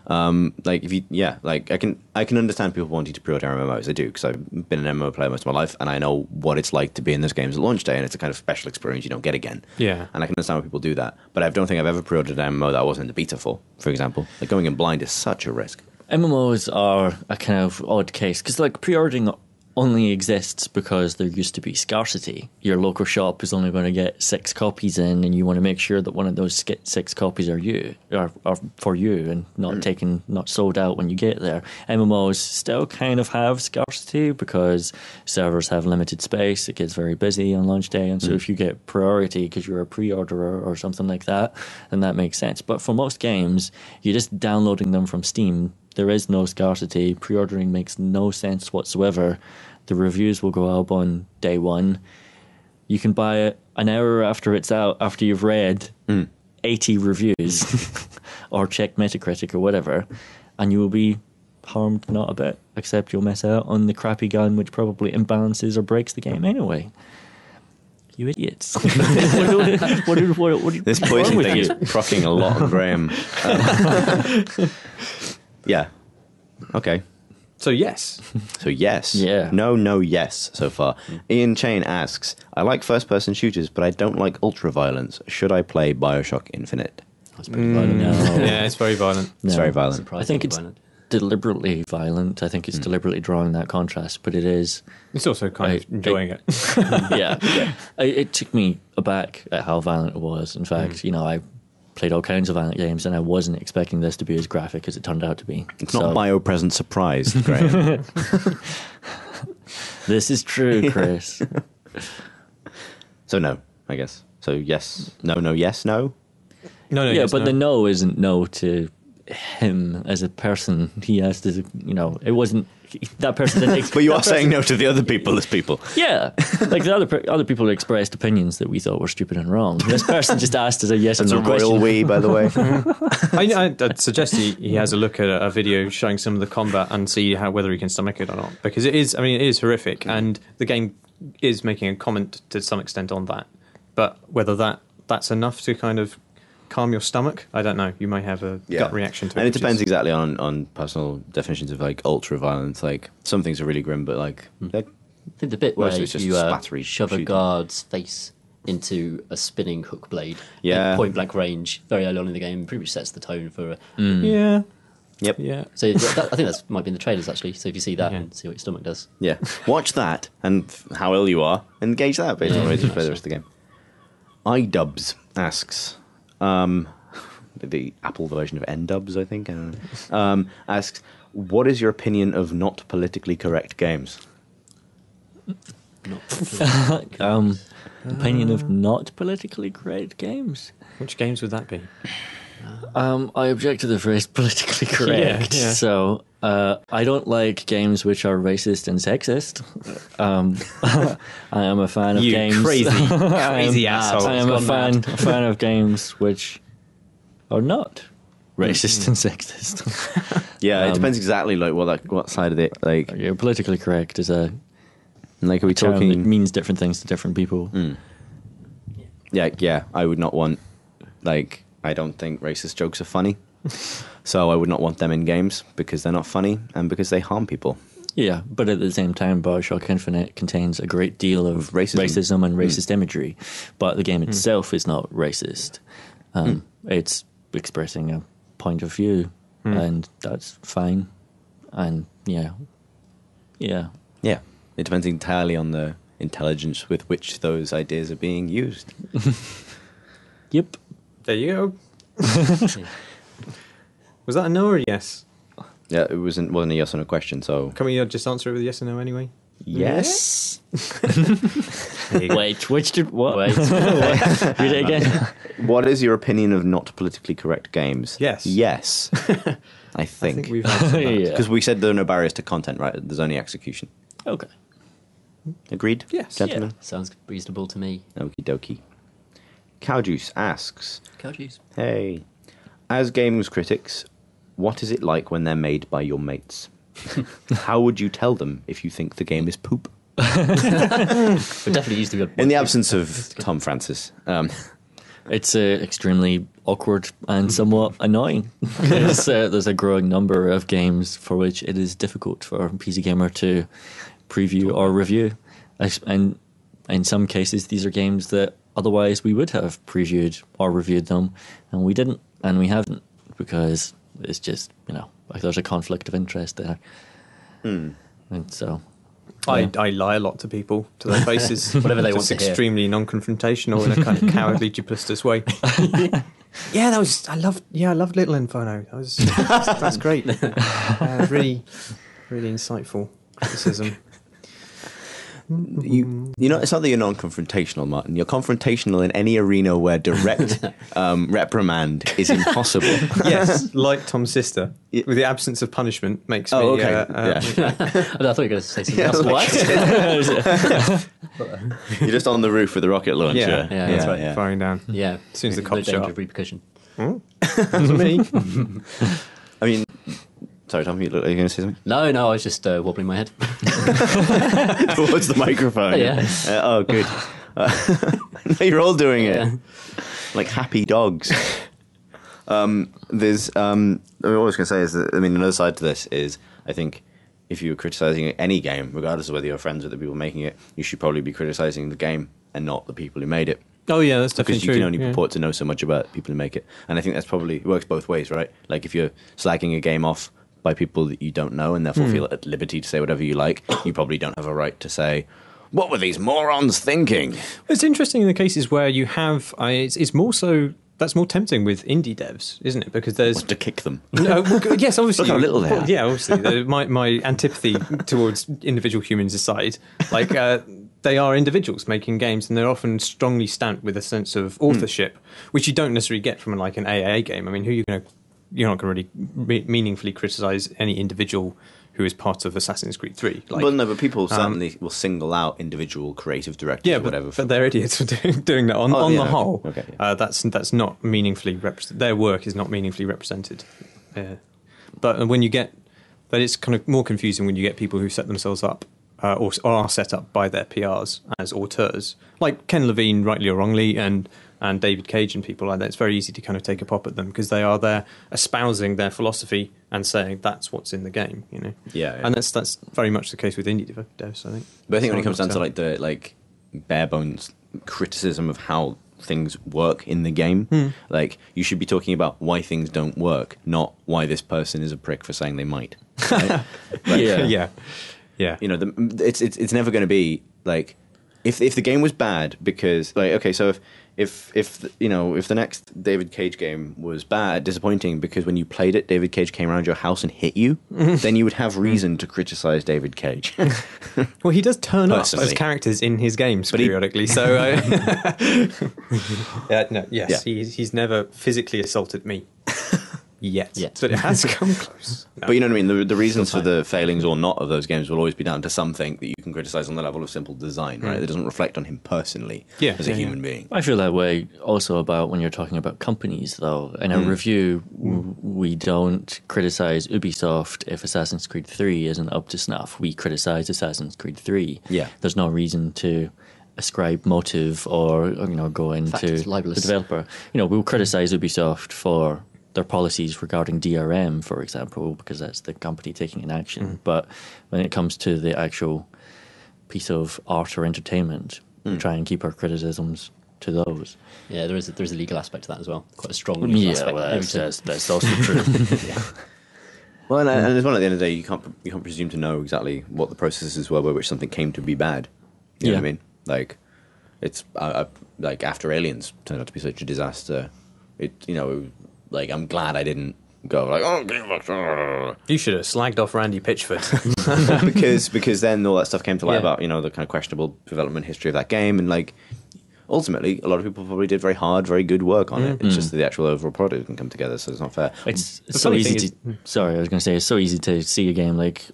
Like if you, yeah, like I can understand people wanting to pre-order MMOs. I do, because I've been an MMO player most of my life, and I know what it's like to be in those games at launch day, and it's a kind of special experience you don't get again. Yeah. And I can understand why people do that, but I don't think I've ever pre-ordered an MMO that I wasn't in the beta for example. Like going in blind is such a risk. MMOs are a kind of odd case because, like, pre-ordering only exists because there used to be scarcity. Your local shop is only going to get 6 copies in, and you want to make sure that one of those 6 copies are for you and not sold out when you get there. MMOs still kind of have scarcity because servers have limited space. It gets very busy on launch day, and so if you get priority because you're a pre-orderer or something like that, then that makes sense. But for most games, you're just downloading them from Steam. There is no scarcity. Pre-ordering makes no sense whatsoever. The reviews will go up on day one. You can buy it an hour after it's out, after you've read 80 reviews or check Metacritic or whatever, and you will be harmed not a bit, except you'll miss out on the crappy gun which probably imbalances or breaks the game anyway. You idiots. What This poison thing is procking a lot on Graham. Yeah. Okay. So yes. So yes. Yeah. No, yes so far. Ian Chain asks, I like first-person shooters, but I don't like ultra-violence. Should I play Bioshock Infinite? That's pretty violent. No. Yeah, it's very violent. It's No. very violent. Surprisingly I think it's violent. deliberately violent. I think it's deliberately drawing that contrast, but it is. It's also kind of enjoying it. Yeah. It took me aback at how violent it was. In fact, I played all kinds of violent games, and I wasn't expecting this to be as graphic as it turned out to be. It's not bio-present surprise, Graham. This is true, Chris. So no, I guess. So yes, no, yes, no. No, Yeah, yes, but no. the no isn't no to him as a person. He has to, it wasn't that person didn't. But you are saying no to the other people as people. Yeah, like the other people expressed opinions that we thought were stupid and wrong. This person just asked as a yes It's or a no royal question. we, by the way. I'd suggest he has a look at a video showing some of the combat and see whether he can stomach it or not, because it is horrific, and the game is making a comment to some extent on that. But whether that's enough to kind of calm your stomach, I don't know. You may have a gut reaction to it. And it which is- depends exactly on personal definitions of like ultra violence. Like some things are really grim, but like I think the bit where Most of it's just you splattery shove a shooting. guard's face into a spinning hook blade Yeah. at point blank range very early on in the game pretty much sets the tone for Yeah. Yep. Yeah. So I think that might be in the trailers actually. So if you see that Yeah. and see what your stomach does. Yeah. Watch that and how ill you are, and gauge that based on the way you play the rest of the game. iDubbbz asks, the Apple version of NDubbbz, I think, I don't know, asks, what is your opinion of not politically correct games? Opinion of not politically correct games. Which games would that be? I object to the phrase politically correct. Yeah. So I don't like games which are racist and sexist. I am a fan of You games. crazy asshole. I am a It's gone fan of games which are not racist and sexist. Yeah, it depends exactly like what side of it. Like, Yeah, politically correct is a are we term that talking? means different things to different people. Yeah. I would not want like. I don't think racist jokes are funny, so I would not want them in games because they're not funny and because they harm people. Yeah, but at the same time, Bioshock Infinite contains a great deal of Racism. and racist imagery, but the game itself is not racist. It's expressing a point of view, and that's fine. And yeah. Yeah, it depends entirely on the intelligence with which those ideas are being used. Yep. There you go. Was that a no or a yes? Yeah, it wasn't a yes or no question. So Can we just answer it with a yes or no anyway? yes. Wait, which did what? Wait. Read it again. What is your opinion of not politically correct games? Yes. Yes. I I think think we've answered that. Yeah. because we said there are no barriers to content, right? There's only execution. Okay. Agreed? Yes. Gentlemen? Sounds reasonable to me. Okie dokie. Cowjuice asks, Cow juice. hey, as games critics, what is it like when they're made by your mates? How would you tell them if you think the game is poop? But definitely used to be. In the absence of Tom Francis, It's extremely awkward and somewhat annoying. There's a growing number of games for which it is difficult for a PC gamer to preview or review. And in some cases, these are games that otherwise we would have previewed or reviewed them, and we didn't, and we haven't, because it's just, like there's a conflict of interest there. And so... I lie a lot to people, to their faces. Whatever they want Just to hear. extremely non-confrontational in a kind of cowardly, duplicitous way. I loved Little Inferno. That's great. Really, really insightful criticism. It's not that you're non-confrontational, Martin. You're confrontational in any arena where direct reprimand is impossible. Yes, like Tom's sister, with the absence of punishment makes me... Okay. I thought you were going to say something else. What? You're just on the roof with a rocket launcher. Yeah, that's right. Yeah. firing down. Yeah. As soon as the No cops show danger up. of repercussion. That's me. I mean, sorry, Tom, are you going to say something? No, I was just wobbling my head. Towards the microphone. Yeah. Oh, good. No, you're all doing it. Yeah. Like happy dogs. There's, what I was going to say is that, another side to this is, I think, if you're criticizing any game, regardless of whether you're friends with the people making it, you should probably be criticizing the game and not the people who made it. Oh, yeah, that's definitely Because true. you can only purport to know so much about people who make it. And I think that's probably, it works both ways, right? Like if you're slagging a game off by people that you don't know and therefore feel at liberty to say whatever you like, you probably don't have a right to say, what were these morons thinking? It's interesting in the cases where you have... it's more so... That's more tempting with indie devs, isn't it? Because there's... To kick them. No, yes, obviously. Look how little they are. Yeah, obviously. My antipathy towards individual humans aside, like they are individuals making games, and they're often strongly stamped with a sense of authorship, which you don't necessarily get from like an AAA game. I mean, you're not going to really meaningfully criticize any individual who is part of Assassin's Creed 3. Like, Well, no, but people certainly will single out individual creative directors yeah, or whatever. but they're idiots for doing that on yeah, the okay. whole. Okay, yeah. That's not meaningfully their work is not meaningfully represented. But when you get, but it's kind of more confusing when you get people who set themselves up or are set up by their PRs as auteurs, like Ken Levine, rightly or wrongly, and David Cage and people like that. It's very easy to kind of take a pop at them because they are there espousing their philosophy and saying that's what's in the game, Yeah. And that's very much the case with indie devs, I think. But I think when it comes down So- to the bare bones criticism of how things work in the game, you should be talking about why things don't work, not why this person is a prick for saying they might. Right? yeah. It's never going to be like if the game was bad because so if the next David Cage game was disappointing because when you played it David Cage came around your house and hit you, then you would have reason to criticize David Cage. Well, he does turn up Personally. as characters in his games But he- periodically, he's never physically assaulted me yet. But it has come close. No. But you know what I mean? The reasons for the failings or not of those games will always be down to something that you can criticize on the level of simple design, right? That doesn't reflect on him personally as a human being. I feel that way also about when you're talking about companies, though. In a review, we don't criticize Ubisoft if Assassin's Creed 3 isn't up to snuff. We criticize Assassin's Creed 3. Yeah. There's no reason to ascribe motive or go into it's the libelous. developer. We'll criticize Ubisoft for their policies regarding DRM, for example, because that's the company taking an action. But when it comes to the actual piece of art or entertainment, we try and keep our criticisms to those. Yeah, there's a legal aspect to that as well. Quite a strong legal aspect. That's also true. Well, and as well, at the end of the day, you can't presume to know exactly what the processes were by which something came to be bad. You know what I mean? Like, it's like after Aliens turned out to be such a disaster. I'm glad I didn't go like, oh, Game Box. You should have slagged off Randy Pitchford. because then all that stuff came to light Yeah. about the kind of questionable development history of that game, and ultimately a lot of people probably did very good work on it. It's just that the actual overall product didn't come together, so it's not fair. It's The so funny easy thing to. Sorry, I was going to say it's so easy to see a game like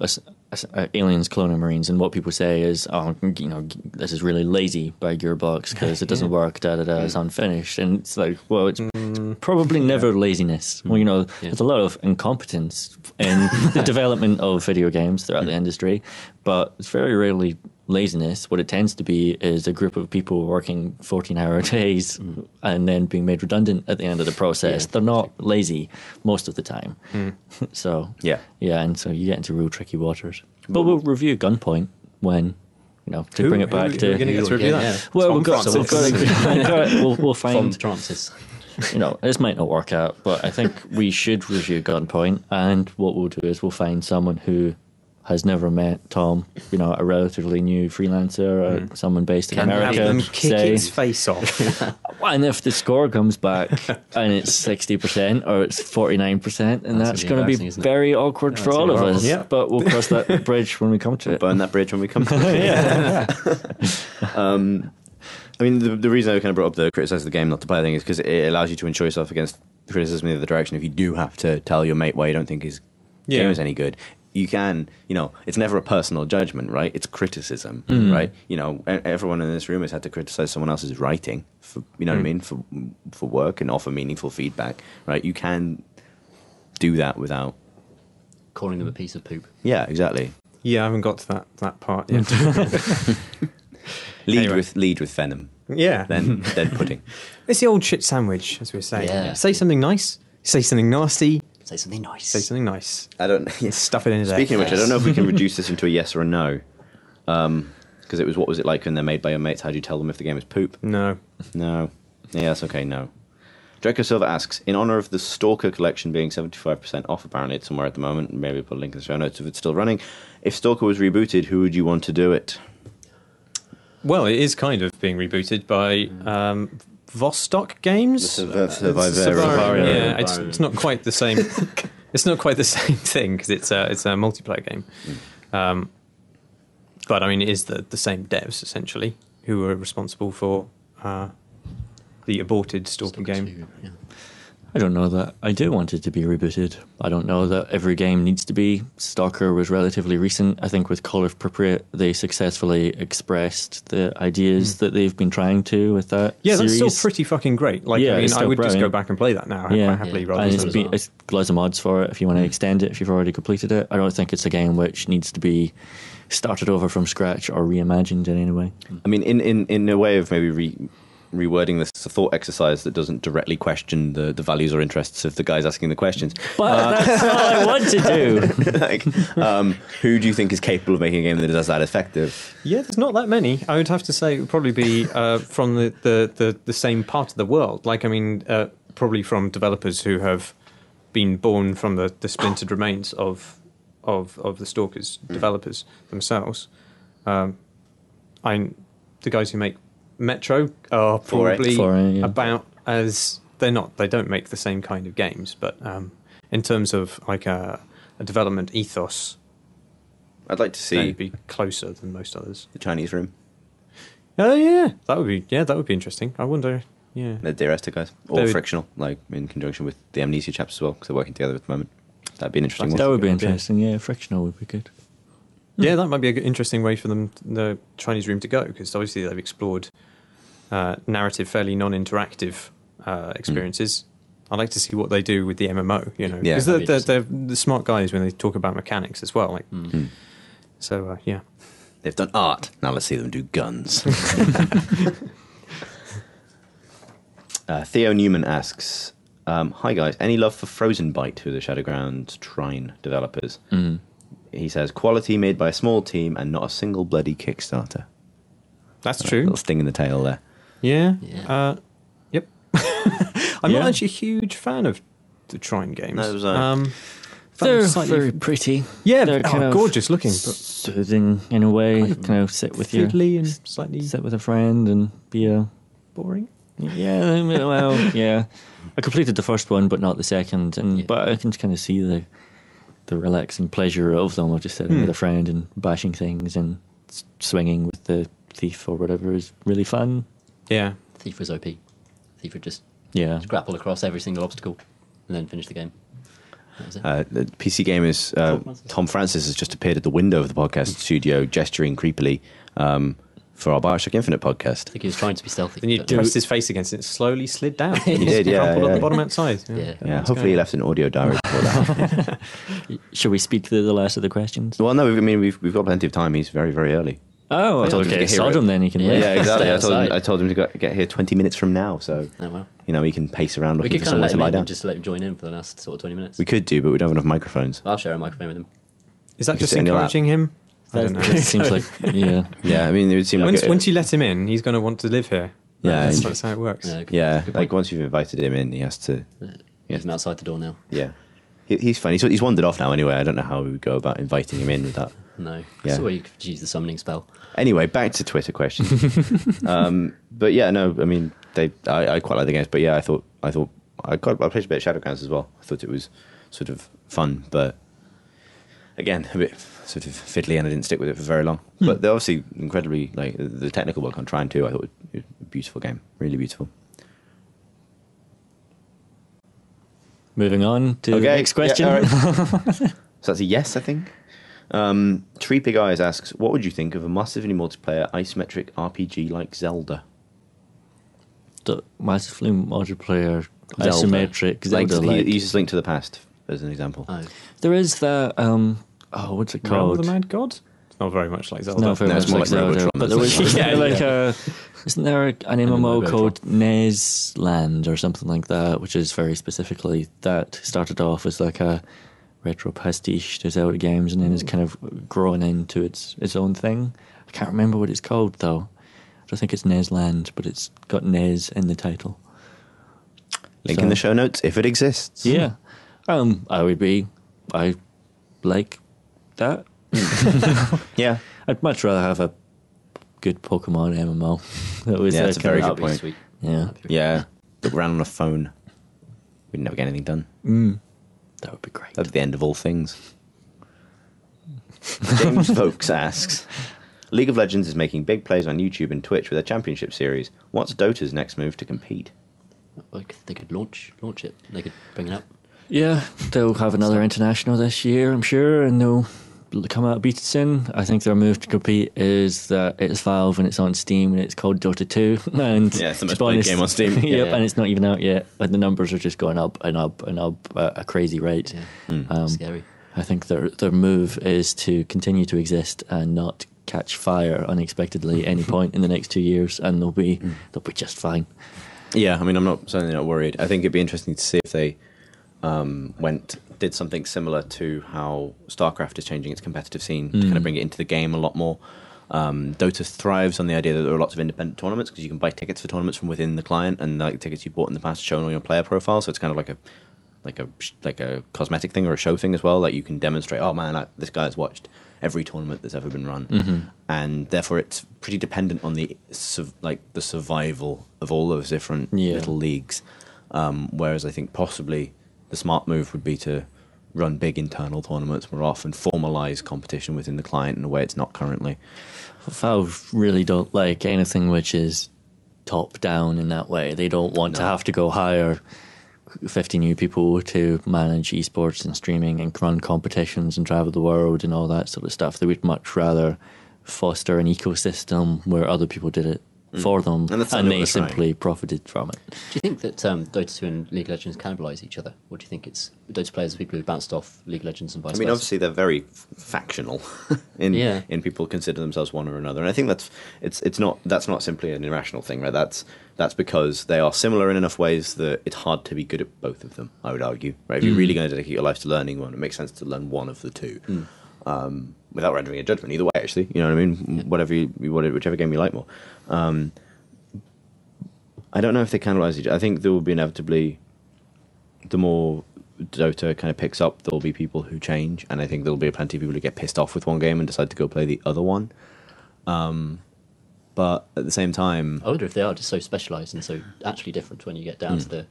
Aliens: Clone Marines, and what people say is, this is really lazy by Gearbox because it doesn't work. It's unfinished, and it's like, well, it's probably never laziness. Well, there's a lot of incompetence in the development of video games throughout the industry, but it's very rarely laziness. What it tends to be is a group of people working 14-hour days and then being made redundant at the end of the process. They're not lazy most of the time. So Yeah. and so you get into real tricky waters. But we'll review Gunpoint when, to bring it back who are to. we going to get to review that? Yeah. Well, we'll From find. Francis. This might not work out, but I think we should review Gunpoint. And what we'll do is we'll find someone who has never met Tom, a relatively new freelancer, or someone based in Can America. Have them kick say, its face off. and if the score comes back and it's 60% or it's 49%, and that's going to be embarrassing, isn't it? very awkward for all of horrible. us. Yeah. But we'll cross that bridge when we come to it. Burn that bridge when we come to it. I mean, the reason I kind of brought up the criticize the game, not to play thing, is because it allows you to insure yourself against criticism in the other direction. If you do have to tell your mate why you don't think his game is any good, you can, it's never a personal judgment, right? It's criticism, right? Everyone in this room has had to criticize someone else's writing, for, what I mean, for work and offer meaningful feedback, right? You can do that without. Calling them a piece of poop. Yeah, exactly. Yeah, I haven't got to that part yet. Lead Anyway. with venom, Yeah. then pudding. It's the old shit sandwich, as we say. Yeah. Say something nice, say something nasty, Say something nice. say something nice. I don't. Stuff it in there. Speaking of which, I don't know if we can reduce this into a yes or a no. Because it was, what was it like when they're made by your mates? How do you tell them if the game is poop? No. No. Yeah, that's okay, no. Draco Silva asks, in honor of the Stalker collection being 75% off, apparently it's somewhere at the moment, maybe put a link in the show notes if it's still running. If Stalker was rebooted, who would you want to do it? Well, it is kind of being rebooted by Vostok Games. Survivor. Yeah, it's not quite the same. It's not quite the same thing because it's a multiplayer game. But I mean, it is the same devs essentially who are responsible for the aborted Stalker game. Yeah. I don't know that I do want it to be rebooted. I don't know that every game needs to be. Stalker was relatively recent. I think with Call of Pripyat, they successfully expressed the ideas that they've been trying to with that Yeah, that's series. still pretty fucking great. Like, Yeah, I mean, it's I still would just go brilliant. back and play that now quite happily Yeah. rather And than. it's loads of mods for it if you want to extend it, if you've already completed it. I don't think it's a game which needs to be started over from scratch or reimagined in any way. I mean, in a way of maybe rewording this, it's a thought exercise that doesn't directly question the values or interests of the guys asking the questions. But that's all I want to do. Like, who do you think is capable of making a game that is that effective? Yeah, there's not that many. I would have to say it would probably be from the same part of the world. Like, I mean, probably from developers who have been born from the splintered remains of the Stalkers developers themselves. The guys who make Metro are probably 4A, yeah. about as they don't make the same kind of games, but in terms of like a development ethos, I'd like to see they'd be closer than most others. the Chinese room, Oh yeah, that would be interesting. I wonder. Yeah, the Dear Esther guys, or They would- Frictional, like in conjunction with the Amnesia chaps as well, because they're working together at the moment. That'd be an interesting That's one. That would be Yeah. interesting. Yeah, Frictional would be good. yeah, that might be an interesting way for them, the Chinese room, to go because obviously they've explored narrative, fairly non-interactive experiences. I'd like to see what they do with the MMO. Yeah, because that'd be they're the smart guys when they talk about mechanics as well. Like, so yeah. They've done art. Now let's see them do guns. Theo Newman asks, hi guys, any love for Frozen Byte, who are the Shadowground Trine developers? He says, quality made by a small team and not a single bloody Kickstarter. That's A true. little sting in the tail there. Yeah. Yeah. Yep. I'm Yeah. not actually a huge fan of the Trine games. No, was I. They're slightly- very pretty. yeah, they're kind of gorgeous looking, but soothing in a way. Kind of sit with you, fiddly and slightly sit with a friend and be a boring. yeah. Well, yeah. I completed the first one, but not the second. And Yeah. but I can kind of see the relaxing pleasure of them, of just sitting with a friend and bashing things and swinging with the thief or whatever is really fun. Yeah. Thief was OP. Thief would just Yeah. grapple across every single obstacle and then finish the game. That was it. The PC Gamers, Tom Francis has just appeared at the window of the podcast studio, gesturing creepily for our Bioshock Infinite podcast. I think he was trying to be stealthy. Then you but- pressed his face against it, it slowly slid down. He did, yeah. Crumpled at yeah. the bottom outside. Yeah. Yeah, hopefully he left an audio diary before that. Shall we speak to the last of the questions? Well, no, I mean we've got plenty of time. He's very, very early. Oh, I told him to okay. get here Sodom, at- then he can Yeah. leave. Yeah, exactly. Stay I told him. outside. I told him to get here 20 minutes from now, so Oh, well. he can pace around We looking could for kind of somewhere let to him lie in down. and just let him join in for the last sort of 20 minutes. We could do, but we don't have enough microphones. I'll share a microphone with him. Is that You just sit in your lap. encouraging him? I don't know. It seems like, yeah. Yeah, I mean, it would seem like Once you let him in, he's going to want to live here. Yeah, That's how it works. Yeah, good- yeah, good like point. once you've invited him in, he has to. He's outside the door now. Yeah, he's fine. He's wandered off now anyway. I don't know how we would go about inviting him in with that. No. Yeah. That's where you could use the summoning spell. Anyway, back to Twitter questions. But yeah, no, I mean, I quite like the games, but yeah, I played a bit of Shadowgrounds as well. I thought it was sort of fun, but again, a bit sort of fiddly, and I didn't stick with it for very long. But they're obviously incredibly, like, the technical work on Trine 2, I thought it was a beautiful game, really beautiful. Moving on to the next question. Yeah, all right. So that's a yes, I think. Tree Pig Eyes asks, what would you think of a massively multiplayer isometric RPG like Zelda? The massively multiplayer, Zelda. isometric Like, Zelda. he uses Link to the Past as an example. Oh. There is that. What's it Realm of called? the Mad God? It's not very much like Zelda. Not very No, much it's more like like Zelda, Robotron, but there was isn't it? isn't there an MMO Robotron. called Nez Land or something like that, which is very specifically that started off as like a retro pastiche to Zelda games, and then has kind of grown into its own thing. I can't remember what it's called though. I don't think it's Nez Land, but it's got Nez in the title. Link So- in the show notes if it exists. Yeah, I like that. Yeah. I'd much rather have a good Pokemon MMO. That was Yeah, it's a very That good would be point. sweet. Yeah, Yeah. Look around on a phone. We'd never get anything done. that would be great. That's the end of all things. James Vokes asks, League of Legends is making big plays on YouTube and Twitch with their championship series. What's Dota's next move to compete? Like, they could launch it. They could bring it up. Yeah, they'll have another international this year, I'm sure, and they'll come out beat it soon. I think their move to compete is that it's Valve and it's on Steam and it's called Dota 2. And Yeah, it's the most to be played honest- game on Steam. Yep, Yeah. and it's not even out yet. And the numbers are just going up and up and up at a crazy rate. Yeah. Scary. I think their move is to continue to exist and not catch fire unexpectedly at any point in the next 2 years, and they'll be just fine. Yeah, I mean, I'm certainly not worried. I think it'd be interesting to see if they did something similar to how StarCraft is changing its competitive scene to kind of bring it into the game a lot more. Dota thrives on the idea that there are lots of independent tournaments because you can buy tickets for tournaments from within the client, and like tickets you bought in the past shown on your player profile. So it's kind of like a cosmetic thing or a show thing as well. Like you can demonstrate, oh man, this guy's watched every tournament that's ever been run, and therefore it's pretty dependent on the survival of all those different little leagues. Whereas I think possibly the smart move would be to run big internal tournaments more often, formalize competition within the client in a way it's not currently. Valve really don't like anything which is top down in that way. They don't want to have to go hire 50 new people to manage esports and streaming and run competitions and travel the world and all that sort of stuff. They would much rather foster an ecosystem where other people did it for them, And that's and what they they're trying. simply profited from it. Do you think that Dota 2 and League of Legends cannibalize each other? Or do you think it's Dota players are people who bounced off League of Legends and vice I mean, versa? obviously they're very factional in people consider themselves one or another, and I think that's not simply an irrational thing, right? That's because they are similar in enough ways that it's hard to be good at both of them. I would argue, right? If you're really going to dedicate your life to learning one, it makes sense to learn one of the two, without rendering a judgment either way. Actually, you know what I mean? Whichever game you like more. I don't know if they cannibalize each other. I think there will be inevitably, the more Dota kind of picks up, there will be people who change, and I think there will be plenty of people who get pissed off with one game and decide to go play the other one. But at the same time, I wonder if they are just so specialised and so actually different when you get down to that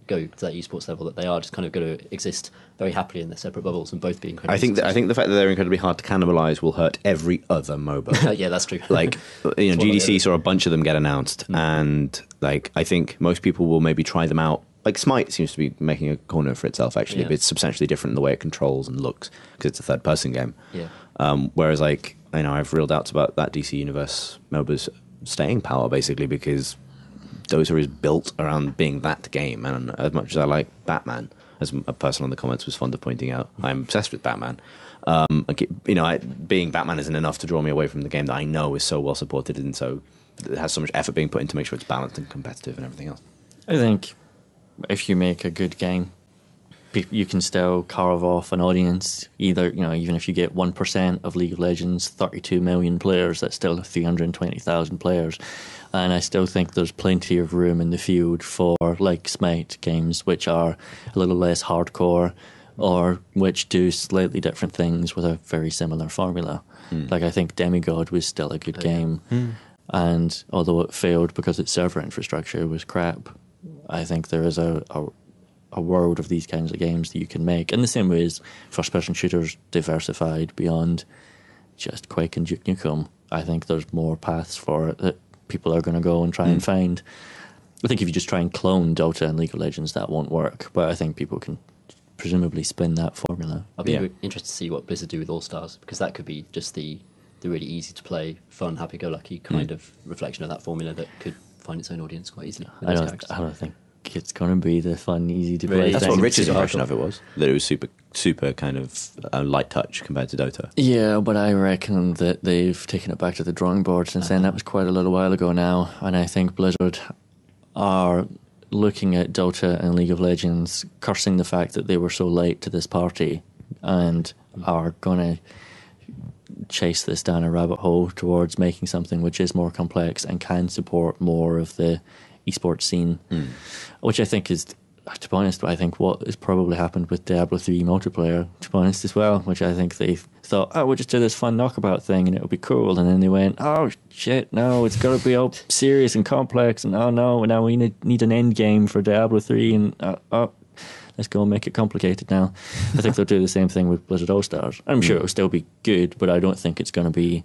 esports level, that they are just kind of going to exist very happily in their separate bubbles and both be incredibly I think the fact that they're incredibly hard to cannibalize will hurt every other MOBA. yeah, that's true. Like, you know, It's one or the GDC other. saw a bunch of them get announced, and like I think most people will maybe try them out. Like Smite seems to be making a corner for itself actually, Yeah. but it's substantially different in the way it controls and looks because it's a third-person game. Yeah. Whereas, like, I know I have real doubts about that DC Universe MOBA's staying power basically because Dota is built around being that game, and as much as I like Batman, as a person on the comments was fond of pointing out, I'm obsessed with Batman. Being Batman isn't enough to draw me away from the game that I know is so well supported and so it has so much effort being put in to make sure it's balanced and competitive and everything else. I think if you make a good game, you can still carve off an audience. Either, even if you get 1% of League of Legends, 32 million players, that's still 320,000 players. And I still think there's plenty of room in the field for like Smite games, which are a little less hardcore or which do slightly different things with a very similar formula. Like I think Demigod was still a good game. And although it failed because its server infrastructure was crap, I think there is a world of these kinds of games that you can make. In the same way as first-person shooters diversified beyond just Quake and Duke Nukem, I think there's more paths for it that people are going to go and try and find. I think if you just try and clone Dota and League of Legends, that won't work. But I think people can presumably spin that formula. I'll be interested to see what Blizzard do with All Stars, because that could be just the really easy to play, fun, happy-go-lucky kind of reflection of that formula that could find its own audience quite easily. With those characters. I don't think it's going to be the fun, easy to play. Really? That's thing. what Rich's impression of it was. That it was super kind of light touch compared to Dota. Yeah, but I reckon that they've taken it back to the drawing board since then. That was quite a little while ago now, and I think Blizzard are looking at Dota and League of Legends, cursing the fact that they were so late to this party, and are going to chase this down a rabbit hole towards making something which is more complex and can support more of the esports scene, which I think is, to be honest, I think what has probably happened with Diablo 3 multiplayer, to be honest, as well, which I think they thought, we'll just do this fun knockabout thing and it'll be cool, and then they went, oh shit, no, it's got to be all serious and complex, and oh no, now we need an end game for Diablo 3, and let's go and make it complicated now. I think they'll do the same thing with Blizzard All-Stars. I'm sure it'll still be good, but I don't think it's going to be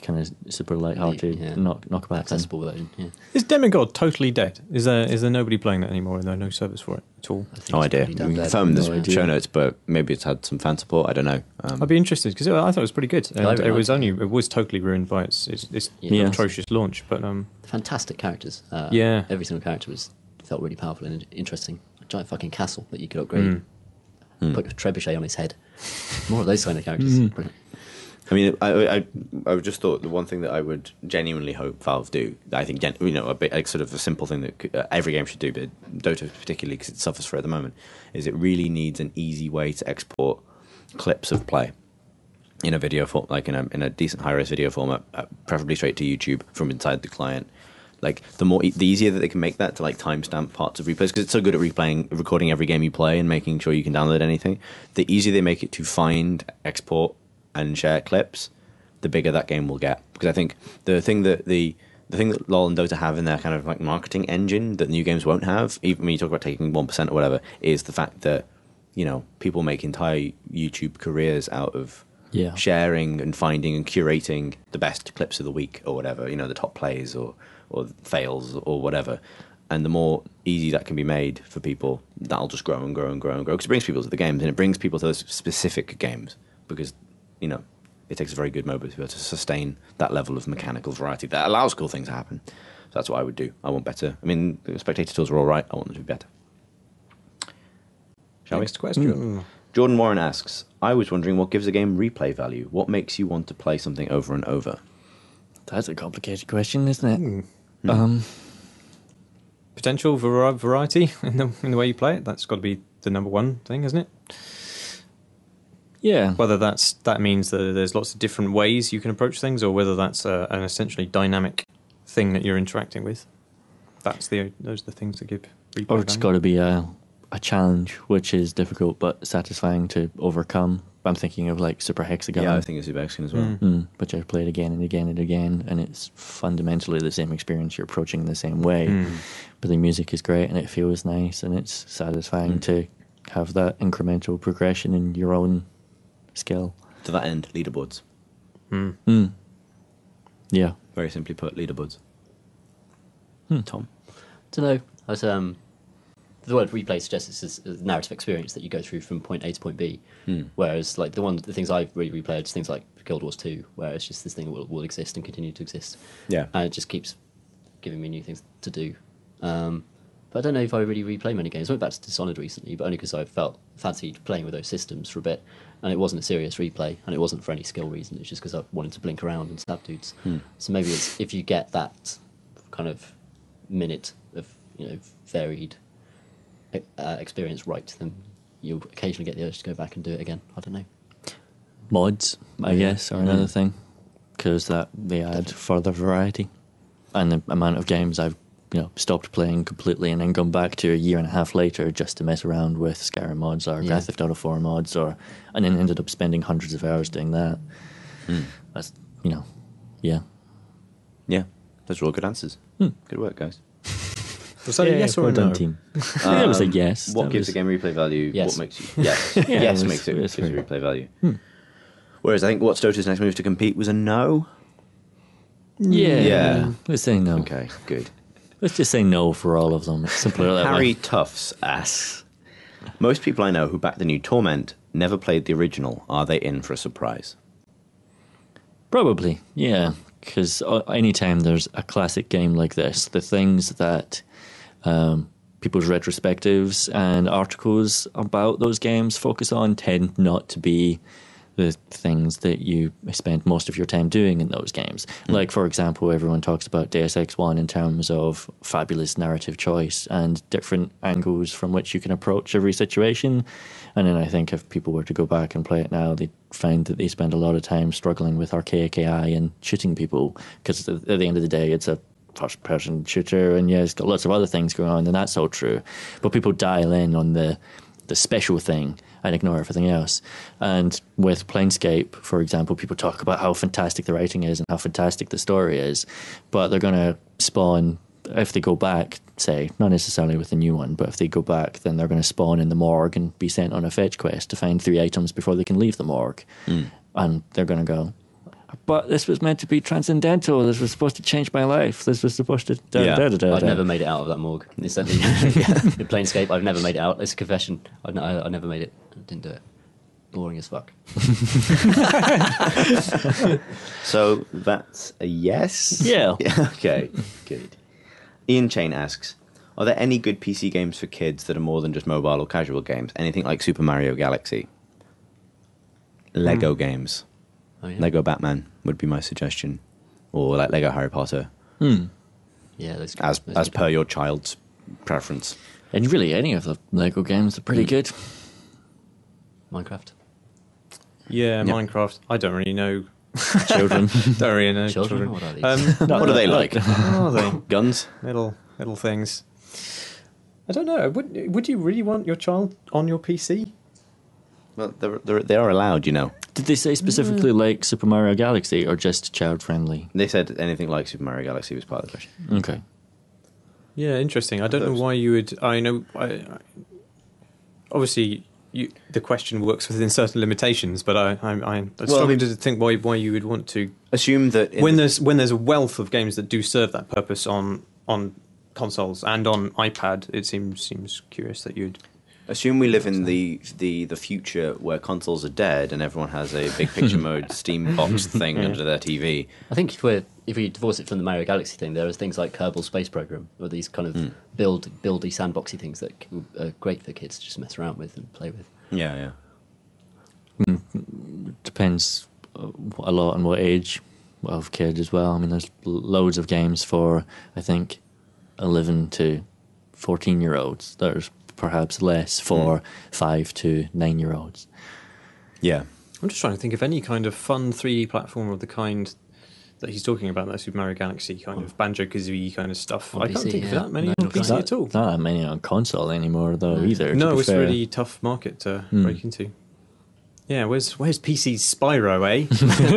kind of super light-hearted knockabout accessible though. Yeah. Is Demigod totally dead? Is there nobody playing that anymore? Is there no service for it at all? No idea. We can confirm this No idea. show notes, but maybe it's had some fan support. I don't know. I'd be interested because I thought it was pretty good. I And really it was totally ruined by its Yeah. atrocious launch. But Fantastic characters. Yeah. Every single character felt really powerful and interesting. A giant fucking castle that you could upgrade. Put a trebuchet on his head. More of those kind of characters. Brilliant. I mean, I just thought the one thing that I would genuinely hope Valve do, I think, a bit like sort of a simple thing that every game should do, but Dota particularly because it suffers for it at the moment, is it really needs an easy way to export clips of play in a video form, like in a decent high-res video format, preferably straight to YouTube from inside the client. Like the easier that they can make that to like timestamp parts of replays, because it's so good at recording every game you play and making sure you can download anything. The easier they make it to find, export, and share clips, the bigger that game will get. Because I think the thing that LoL and Dota have in their kind of like marketing engine that new games won't have, even when you talk about taking 1% or whatever, is the fact that people make entire YouTube careers out of sharing and finding and curating the best clips of the week or whatever, the top plays or fails or whatever. And the more easy that can be made for people, that'll just grow and grow and grow and grow, because it brings people to the games, and it brings people to those specific games, because it takes a very good mobile to be able to sustain that level of mechanical variety that allows cool things to happen. So that's what I would do. I want better. I mean, the spectator tools are all right. I want them to be better. Shall next question. Jordan Warren asks, I was wondering what gives a game replay value? What makes you want to play something over and over? That's a complicated question, isn't it? Potential variety in the way you play it. That's got to be the number one thing, isn't it? Yeah. Whether that means that there's lots of different ways you can approach things, or whether that's an essentially dynamic thing that you're interacting with. Those are the things that give replay Or it's value. got to be a challenge which is difficult but satisfying to overcome. I'm thinking of like Super Hexagon. Yeah, I think it's Super Hexagon as well. Which I've played again and again and again, and it's fundamentally the same experience. You're approaching the same way, but the music is great and it feels nice, and it's satisfying to have that incremental progression in your own skill. To that end, leaderboards. Yeah. Very simply put, leaderboards. Tom? Don't know. The word replay suggests it's a narrative experience that you go through from point A to point B. Whereas, like the things I've really replayed is things like Guild Wars 2, where it's just this thing will exist and continue to exist. Yeah. And it just keeps giving me new things to do. But I don't know if I really replay many games. I went back to Dishonored recently, but only because I fancied playing with those systems for a bit. and it wasn't a serious replay, and it wasn't for any skill reason. It's just because I wanted to blink around and stab dudes. So maybe it's if you get that kind of minute of varied experience right, then you'll occasionally get the urge to go back and do it again. I don't know. Mods, I guess, are another thing, because that they add further variety. And the amount of games I've stopped playing completely and then gone back to a year and a half later just to mess around with Skyrim mods or Grand Theft Auto 4 mods, and then ended up spending hundreds of hours doing that. That's yeah. Yeah, those are all good answers. Good work, guys. Was that a yes or a well done, no? team. Yeah, it was a yes. What That gives was- a game replay value? Yes. What makes you? Yes, Yeah, yes it makes it was gives you fair. replay value. Whereas I think what Stota's next move to compete was a no. Yeah. Yeah. Let's say no. Okay, good. Let's just say no for all of them. It's simpler that Harry way. Tufts asks, most people I know who back the new Torment never played the original. Are they in for a surprise? Probably, yeah. Because anytime there's a classic game like this, the things that people's retrospectives and articles about those games focus on tend not to be the things that you spend most of your time doing in those games. Like, for example, everyone talks about Deus Ex 1 in terms of fabulous narrative choice and different angles from which you can approach every situation. And then I think if people were to go back and play it now, they'd find that they spend a lot of time struggling with archaic AI and shooting people, because at the end of the day, it's a first-person shooter, and yeah, it's got lots of other things going on, and that's all true. But people dial in on the special thing and ignore everything else. And with Planescape, for example, people talk about how fantastic the writing is and how fantastic the story is, but they're going to spawn, if they go back, say, not necessarily with the new one, but if they go back, then they're going to spawn in the morgue and be sent on a fetch quest to find 3 items before they can leave the morgue. And they're going to go, but this was meant to be transcendental. This was supposed to change my life. This was supposed to... I've never made it out of that morgue. It's certainly in Planescape. I've never made it out. It's a confession. I never made it. I didn't do it. Boring as fuck. So that's a yes? Yeah. Okay, good. Ian Chain asks, are there any good PC games for kids that are more than just mobile or casual games? Anything like Super Mario Galaxy? Lego games. Oh, yeah. Lego Batman would be my suggestion. Or like Lego Harry Potter. Yeah, those As those per your child's preference. And really, any of the Lego games are pretty good. Minecraft. Yeah, Minecraft. I don't really know. Children. Don't really know. Children? What are these? What are they like? What are they? Guns? Little things. I don't know. Would you really want your child on your PC? Well, they are allowed, you know. Did they say specifically like Super Mario Galaxy or just child friendly? They said anything like Super Mario Galaxy was part of the question. Okay. Yeah, interesting. I don't know why you would. I know. Obviously, the question works within certain limitations, but I'm struggling to think why you would want to. Assume that When there's a wealth of games that do serve that purpose on consoles and on iPad, it seems curious that you'd. Assume we live in the future where consoles are dead and everyone has a big picture mode Steam box thing under their TV. I think if we divorce it from the Mario Galaxy thing, there are things like Kerbal Space Program, or these kind of buildy, sandboxy things that are great for kids to just mess around with and play with. Yeah. Depends a lot on what age of kid as well. I mean, there's loads of games for, I think, 11 to 14-year-olds. There's perhaps less for 5 to 9-year-olds. Yeah. I'm just trying to think of any kind of fun 3D platform of the kind that he's talking about, that Super Mario Galaxy kind of Banjo-Kazooie kind of stuff. On I can't PC, think of yeah. that many No, on PC Not- at all. Not that many on console anymore, though, either. to No, be it's a fair. really tough market to break into. Yeah, where's PC's Spyro, eh?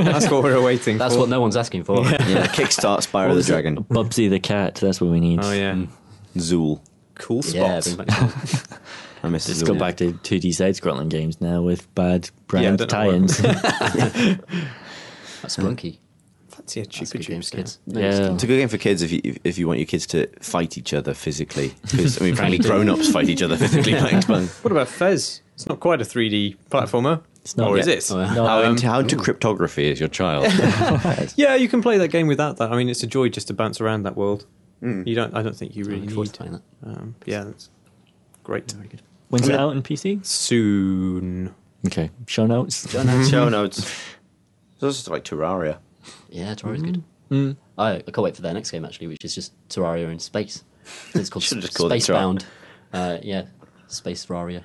That's what we're awaiting That's for. what no one's asking for. Yeah. Kickstart Spyro the Dragon. Bubsy the cat, that's what we need. Oh, yeah. Zool. Cool Yeah, spot. bring back I miss Let's Zool. go back to 2D side-scrolling games now with bad brand don't know tie-ins. that's Splunky. Fancy a That's cheaper a good game for juice. kids. Yeah. It's a good game for kids if you want your kids to fight each other physically. Because, I mean, frankly, grown-ups fight each other physically playing Spelunk. What about Fez? It's not quite a 3D platformer. It's not Or yet. is it? Oh, yeah. No, How into cryptography is your child? Yeah, you can play that game without that. I mean, it's a joy just to bounce around that world. I don't think you really Looking forward need. to playing that. Yeah, that's great. Very good. When's I it mean- out on PC? Soon. Okay, show notes. Show notes. It's also like Terraria. Yeah, Terraria's good. I can't wait for their next game actually, which is just Terraria in space. It's called Should've just called it Spacebound. Yeah, Space Terraria.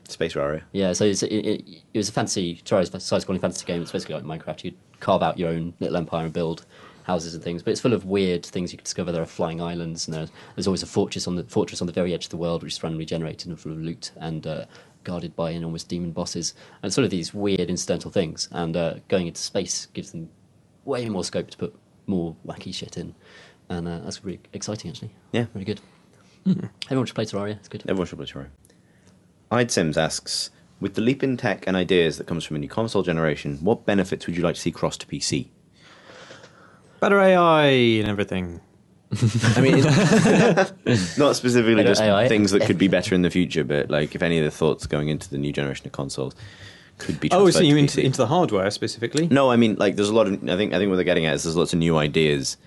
Space Terraria. Yeah, so it was a fantasy Terraria's a side-scrolling fantasy game. It's basically like Minecraft. You carve out your own little empire and build houses and things, but it's full of weird things you can discover. There are flying islands, and there's always a fortress on the very edge of the world, which is randomly generated and full of loot and guarded by enormous demon bosses, and sort of these weird incidental things. And going into space gives them way more scope to put more wacky shit in, and that's really exciting actually. Yeah. Really good. Everyone should play Terraria. It's good. Everyone should play Terraria. I'd Sims asks, with the leap in tech and ideas that comes from a new console generation, what benefits would you like to see cross to PC? Better AI and everything. I mean, not specifically Better just AI. things that could be better in the future, but like if any of the thoughts going into the new generation of consoles could be Oh, transferred so you to mean PC. into the hardware specifically? No, I mean like there's a lot of. I think what they're getting at is there's lots of new ideas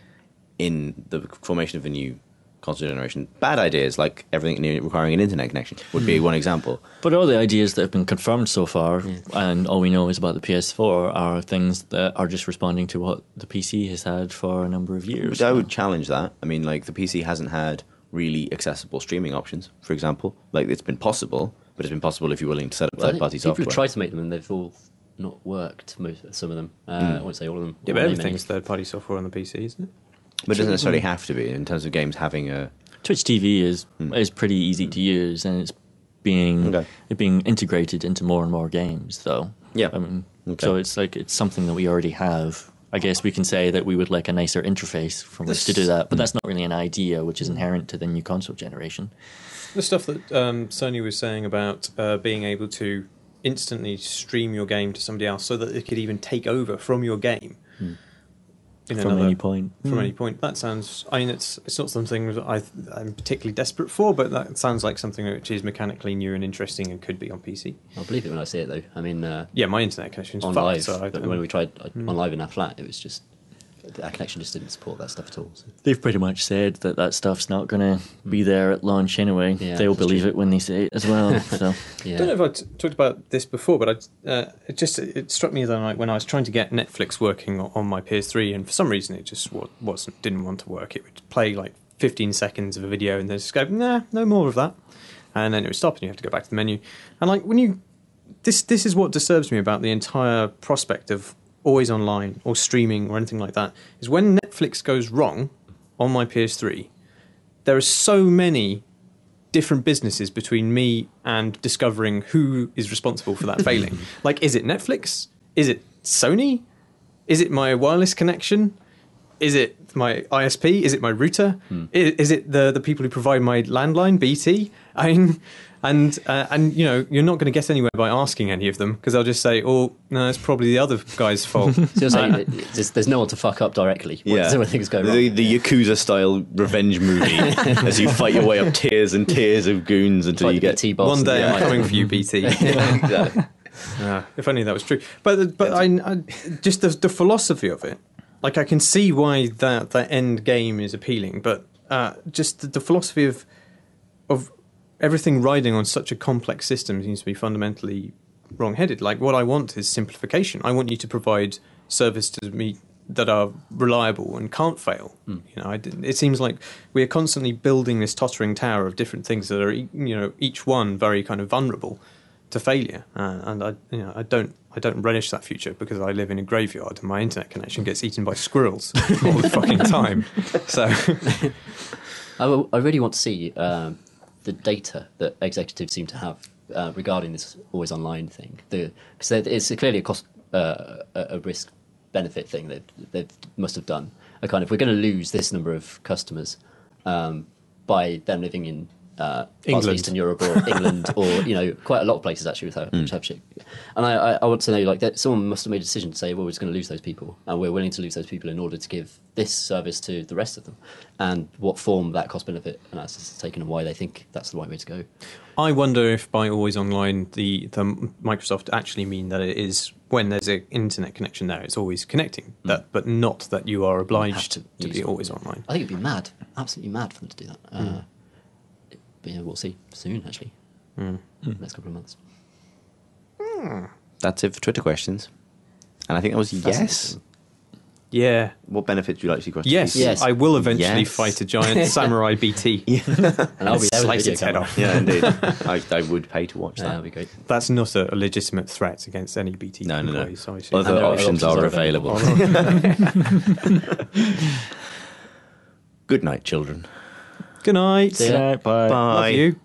in the formation of a new console generation. Bad ideas like everything requiring an internet connection would be one example. But all the ideas that have been confirmed so far, and all we know is about the PS4, are things that are just responding to what the PC has had for a number of years. But I would challenge that. I mean, like the PC hasn't had really accessible streaming options, for example. Like it's been possible, but it's been possible if you're willing to set up Well, I think third-party people software. have tried to make them, and they've all not worked. Some of them. I won't say all of them. Yeah, Or but name everything's any. third-party software on the PC, isn't it? But it doesn't necessarily have to be in terms of games having a. Twitch TV is pretty easy to use, and it's being integrated into more and more games, though. Yeah. I mean, Okay. so it's something that we already have. I guess we can say that we would like a nicer interface from which to do that, but that's not really an idea which is inherent to the new console generation. The stuff that Sony was saying about being able to instantly stream your game to somebody else so that it could even take over from your game. In From any point. From any point. That sounds... I mean, it's not something that I'm particularly desperate for, but that sounds like something which is mechanically new and interesting and could be on PC. I'll believe it when I see it, though. I mean, Yeah, my internet connection's on fucked, live, so I but don't... when we tried on live in our flat, it was just our connection just didn't support that stuff at all. So. They've pretty much said that stuff's not going to be there at launch anyway. Yeah, They'll that's believe true. it when they say it as well. So Yeah. I don't know if I talked about this before, but it struck me that night when I was trying to get Netflix working on my PS3, and for some reason it just didn't want to work. It would play like 15 seconds of a video and then just go, nah, no more of that, and then it would stop and you have to go back to the menu. And like when you, this is what disturbs me about the entire prospect of always online or streaming or anything like that, is when Netflix goes wrong on my PS3, there are so many different businesses between me and discovering who is responsible for that failing. Like, is it Netflix? Is it Sony? Is it my wireless connection? Is it my ISP? Is it my router? Is it the people who provide my landline, BT? I mean, and you know, you're not going to get anywhere by asking any of them because they'll just say, "Oh, no, it's probably the other guy's fault." So you're saying that there's no one to fuck up directly when things go wrong. The Yakuza-style revenge movie as you fight your way up tiers and tiers of goons until Like you the get... BT boss. One day Yeah. I'm coming for you, BT. Exactly. If only that was true. But I just the philosophy of it, like I can see why that end game is appealing, but just the philosophy of everything riding on such a complex system seems to be fundamentally wrong-headed. Like what I want is simplification. I want you to provide service to me that are reliable and can't fail. You know, it seems like we are constantly building this tottering tower of different things that are, you know, each one very kind of vulnerable to failure, and I don't relish that future because I live in a graveyard and my internet connection gets eaten by squirrels all the fucking time. So I really want to see the data that executives seem to have regarding this always online thing. Because it's clearly a cost, a risk benefit thing that they must have done. A kind of, we're going to lose this number of customers by them living in parts of England. Eastern Europe or England or, you know, quite a lot of places actually which have shit. And I want to know, like, that someone must have made a decision to say, well, we're just going to lose those people, and we're willing to lose those people in order to give this service to the rest of them, and what form that cost benefit analysis has taken and why they think that's the right way to go. I wonder if by always online the Microsoft actually mean that it is when there's an internet connection there, it's always connecting, but not that you are obliged to use be it. always online. I think it'd be mad, absolutely mad for them to do that. But yeah, we'll see soon, actually. Next couple of months. That's it for Twitter questions. And I think that was yes. Yeah. What benefit do you like to see across Yes. the Yes. I will eventually Yes. fight a giant samurai BT. And I'll be there with a Slice video its head camera. off. Yeah, indeed. I would pay to watch Yeah, that. that'd be great. That's not a legitimate threat against any BT No. employees, obviously. Other And there are options options are are available. Good night, children. Good night. See ya. Bye. Bye. Love you.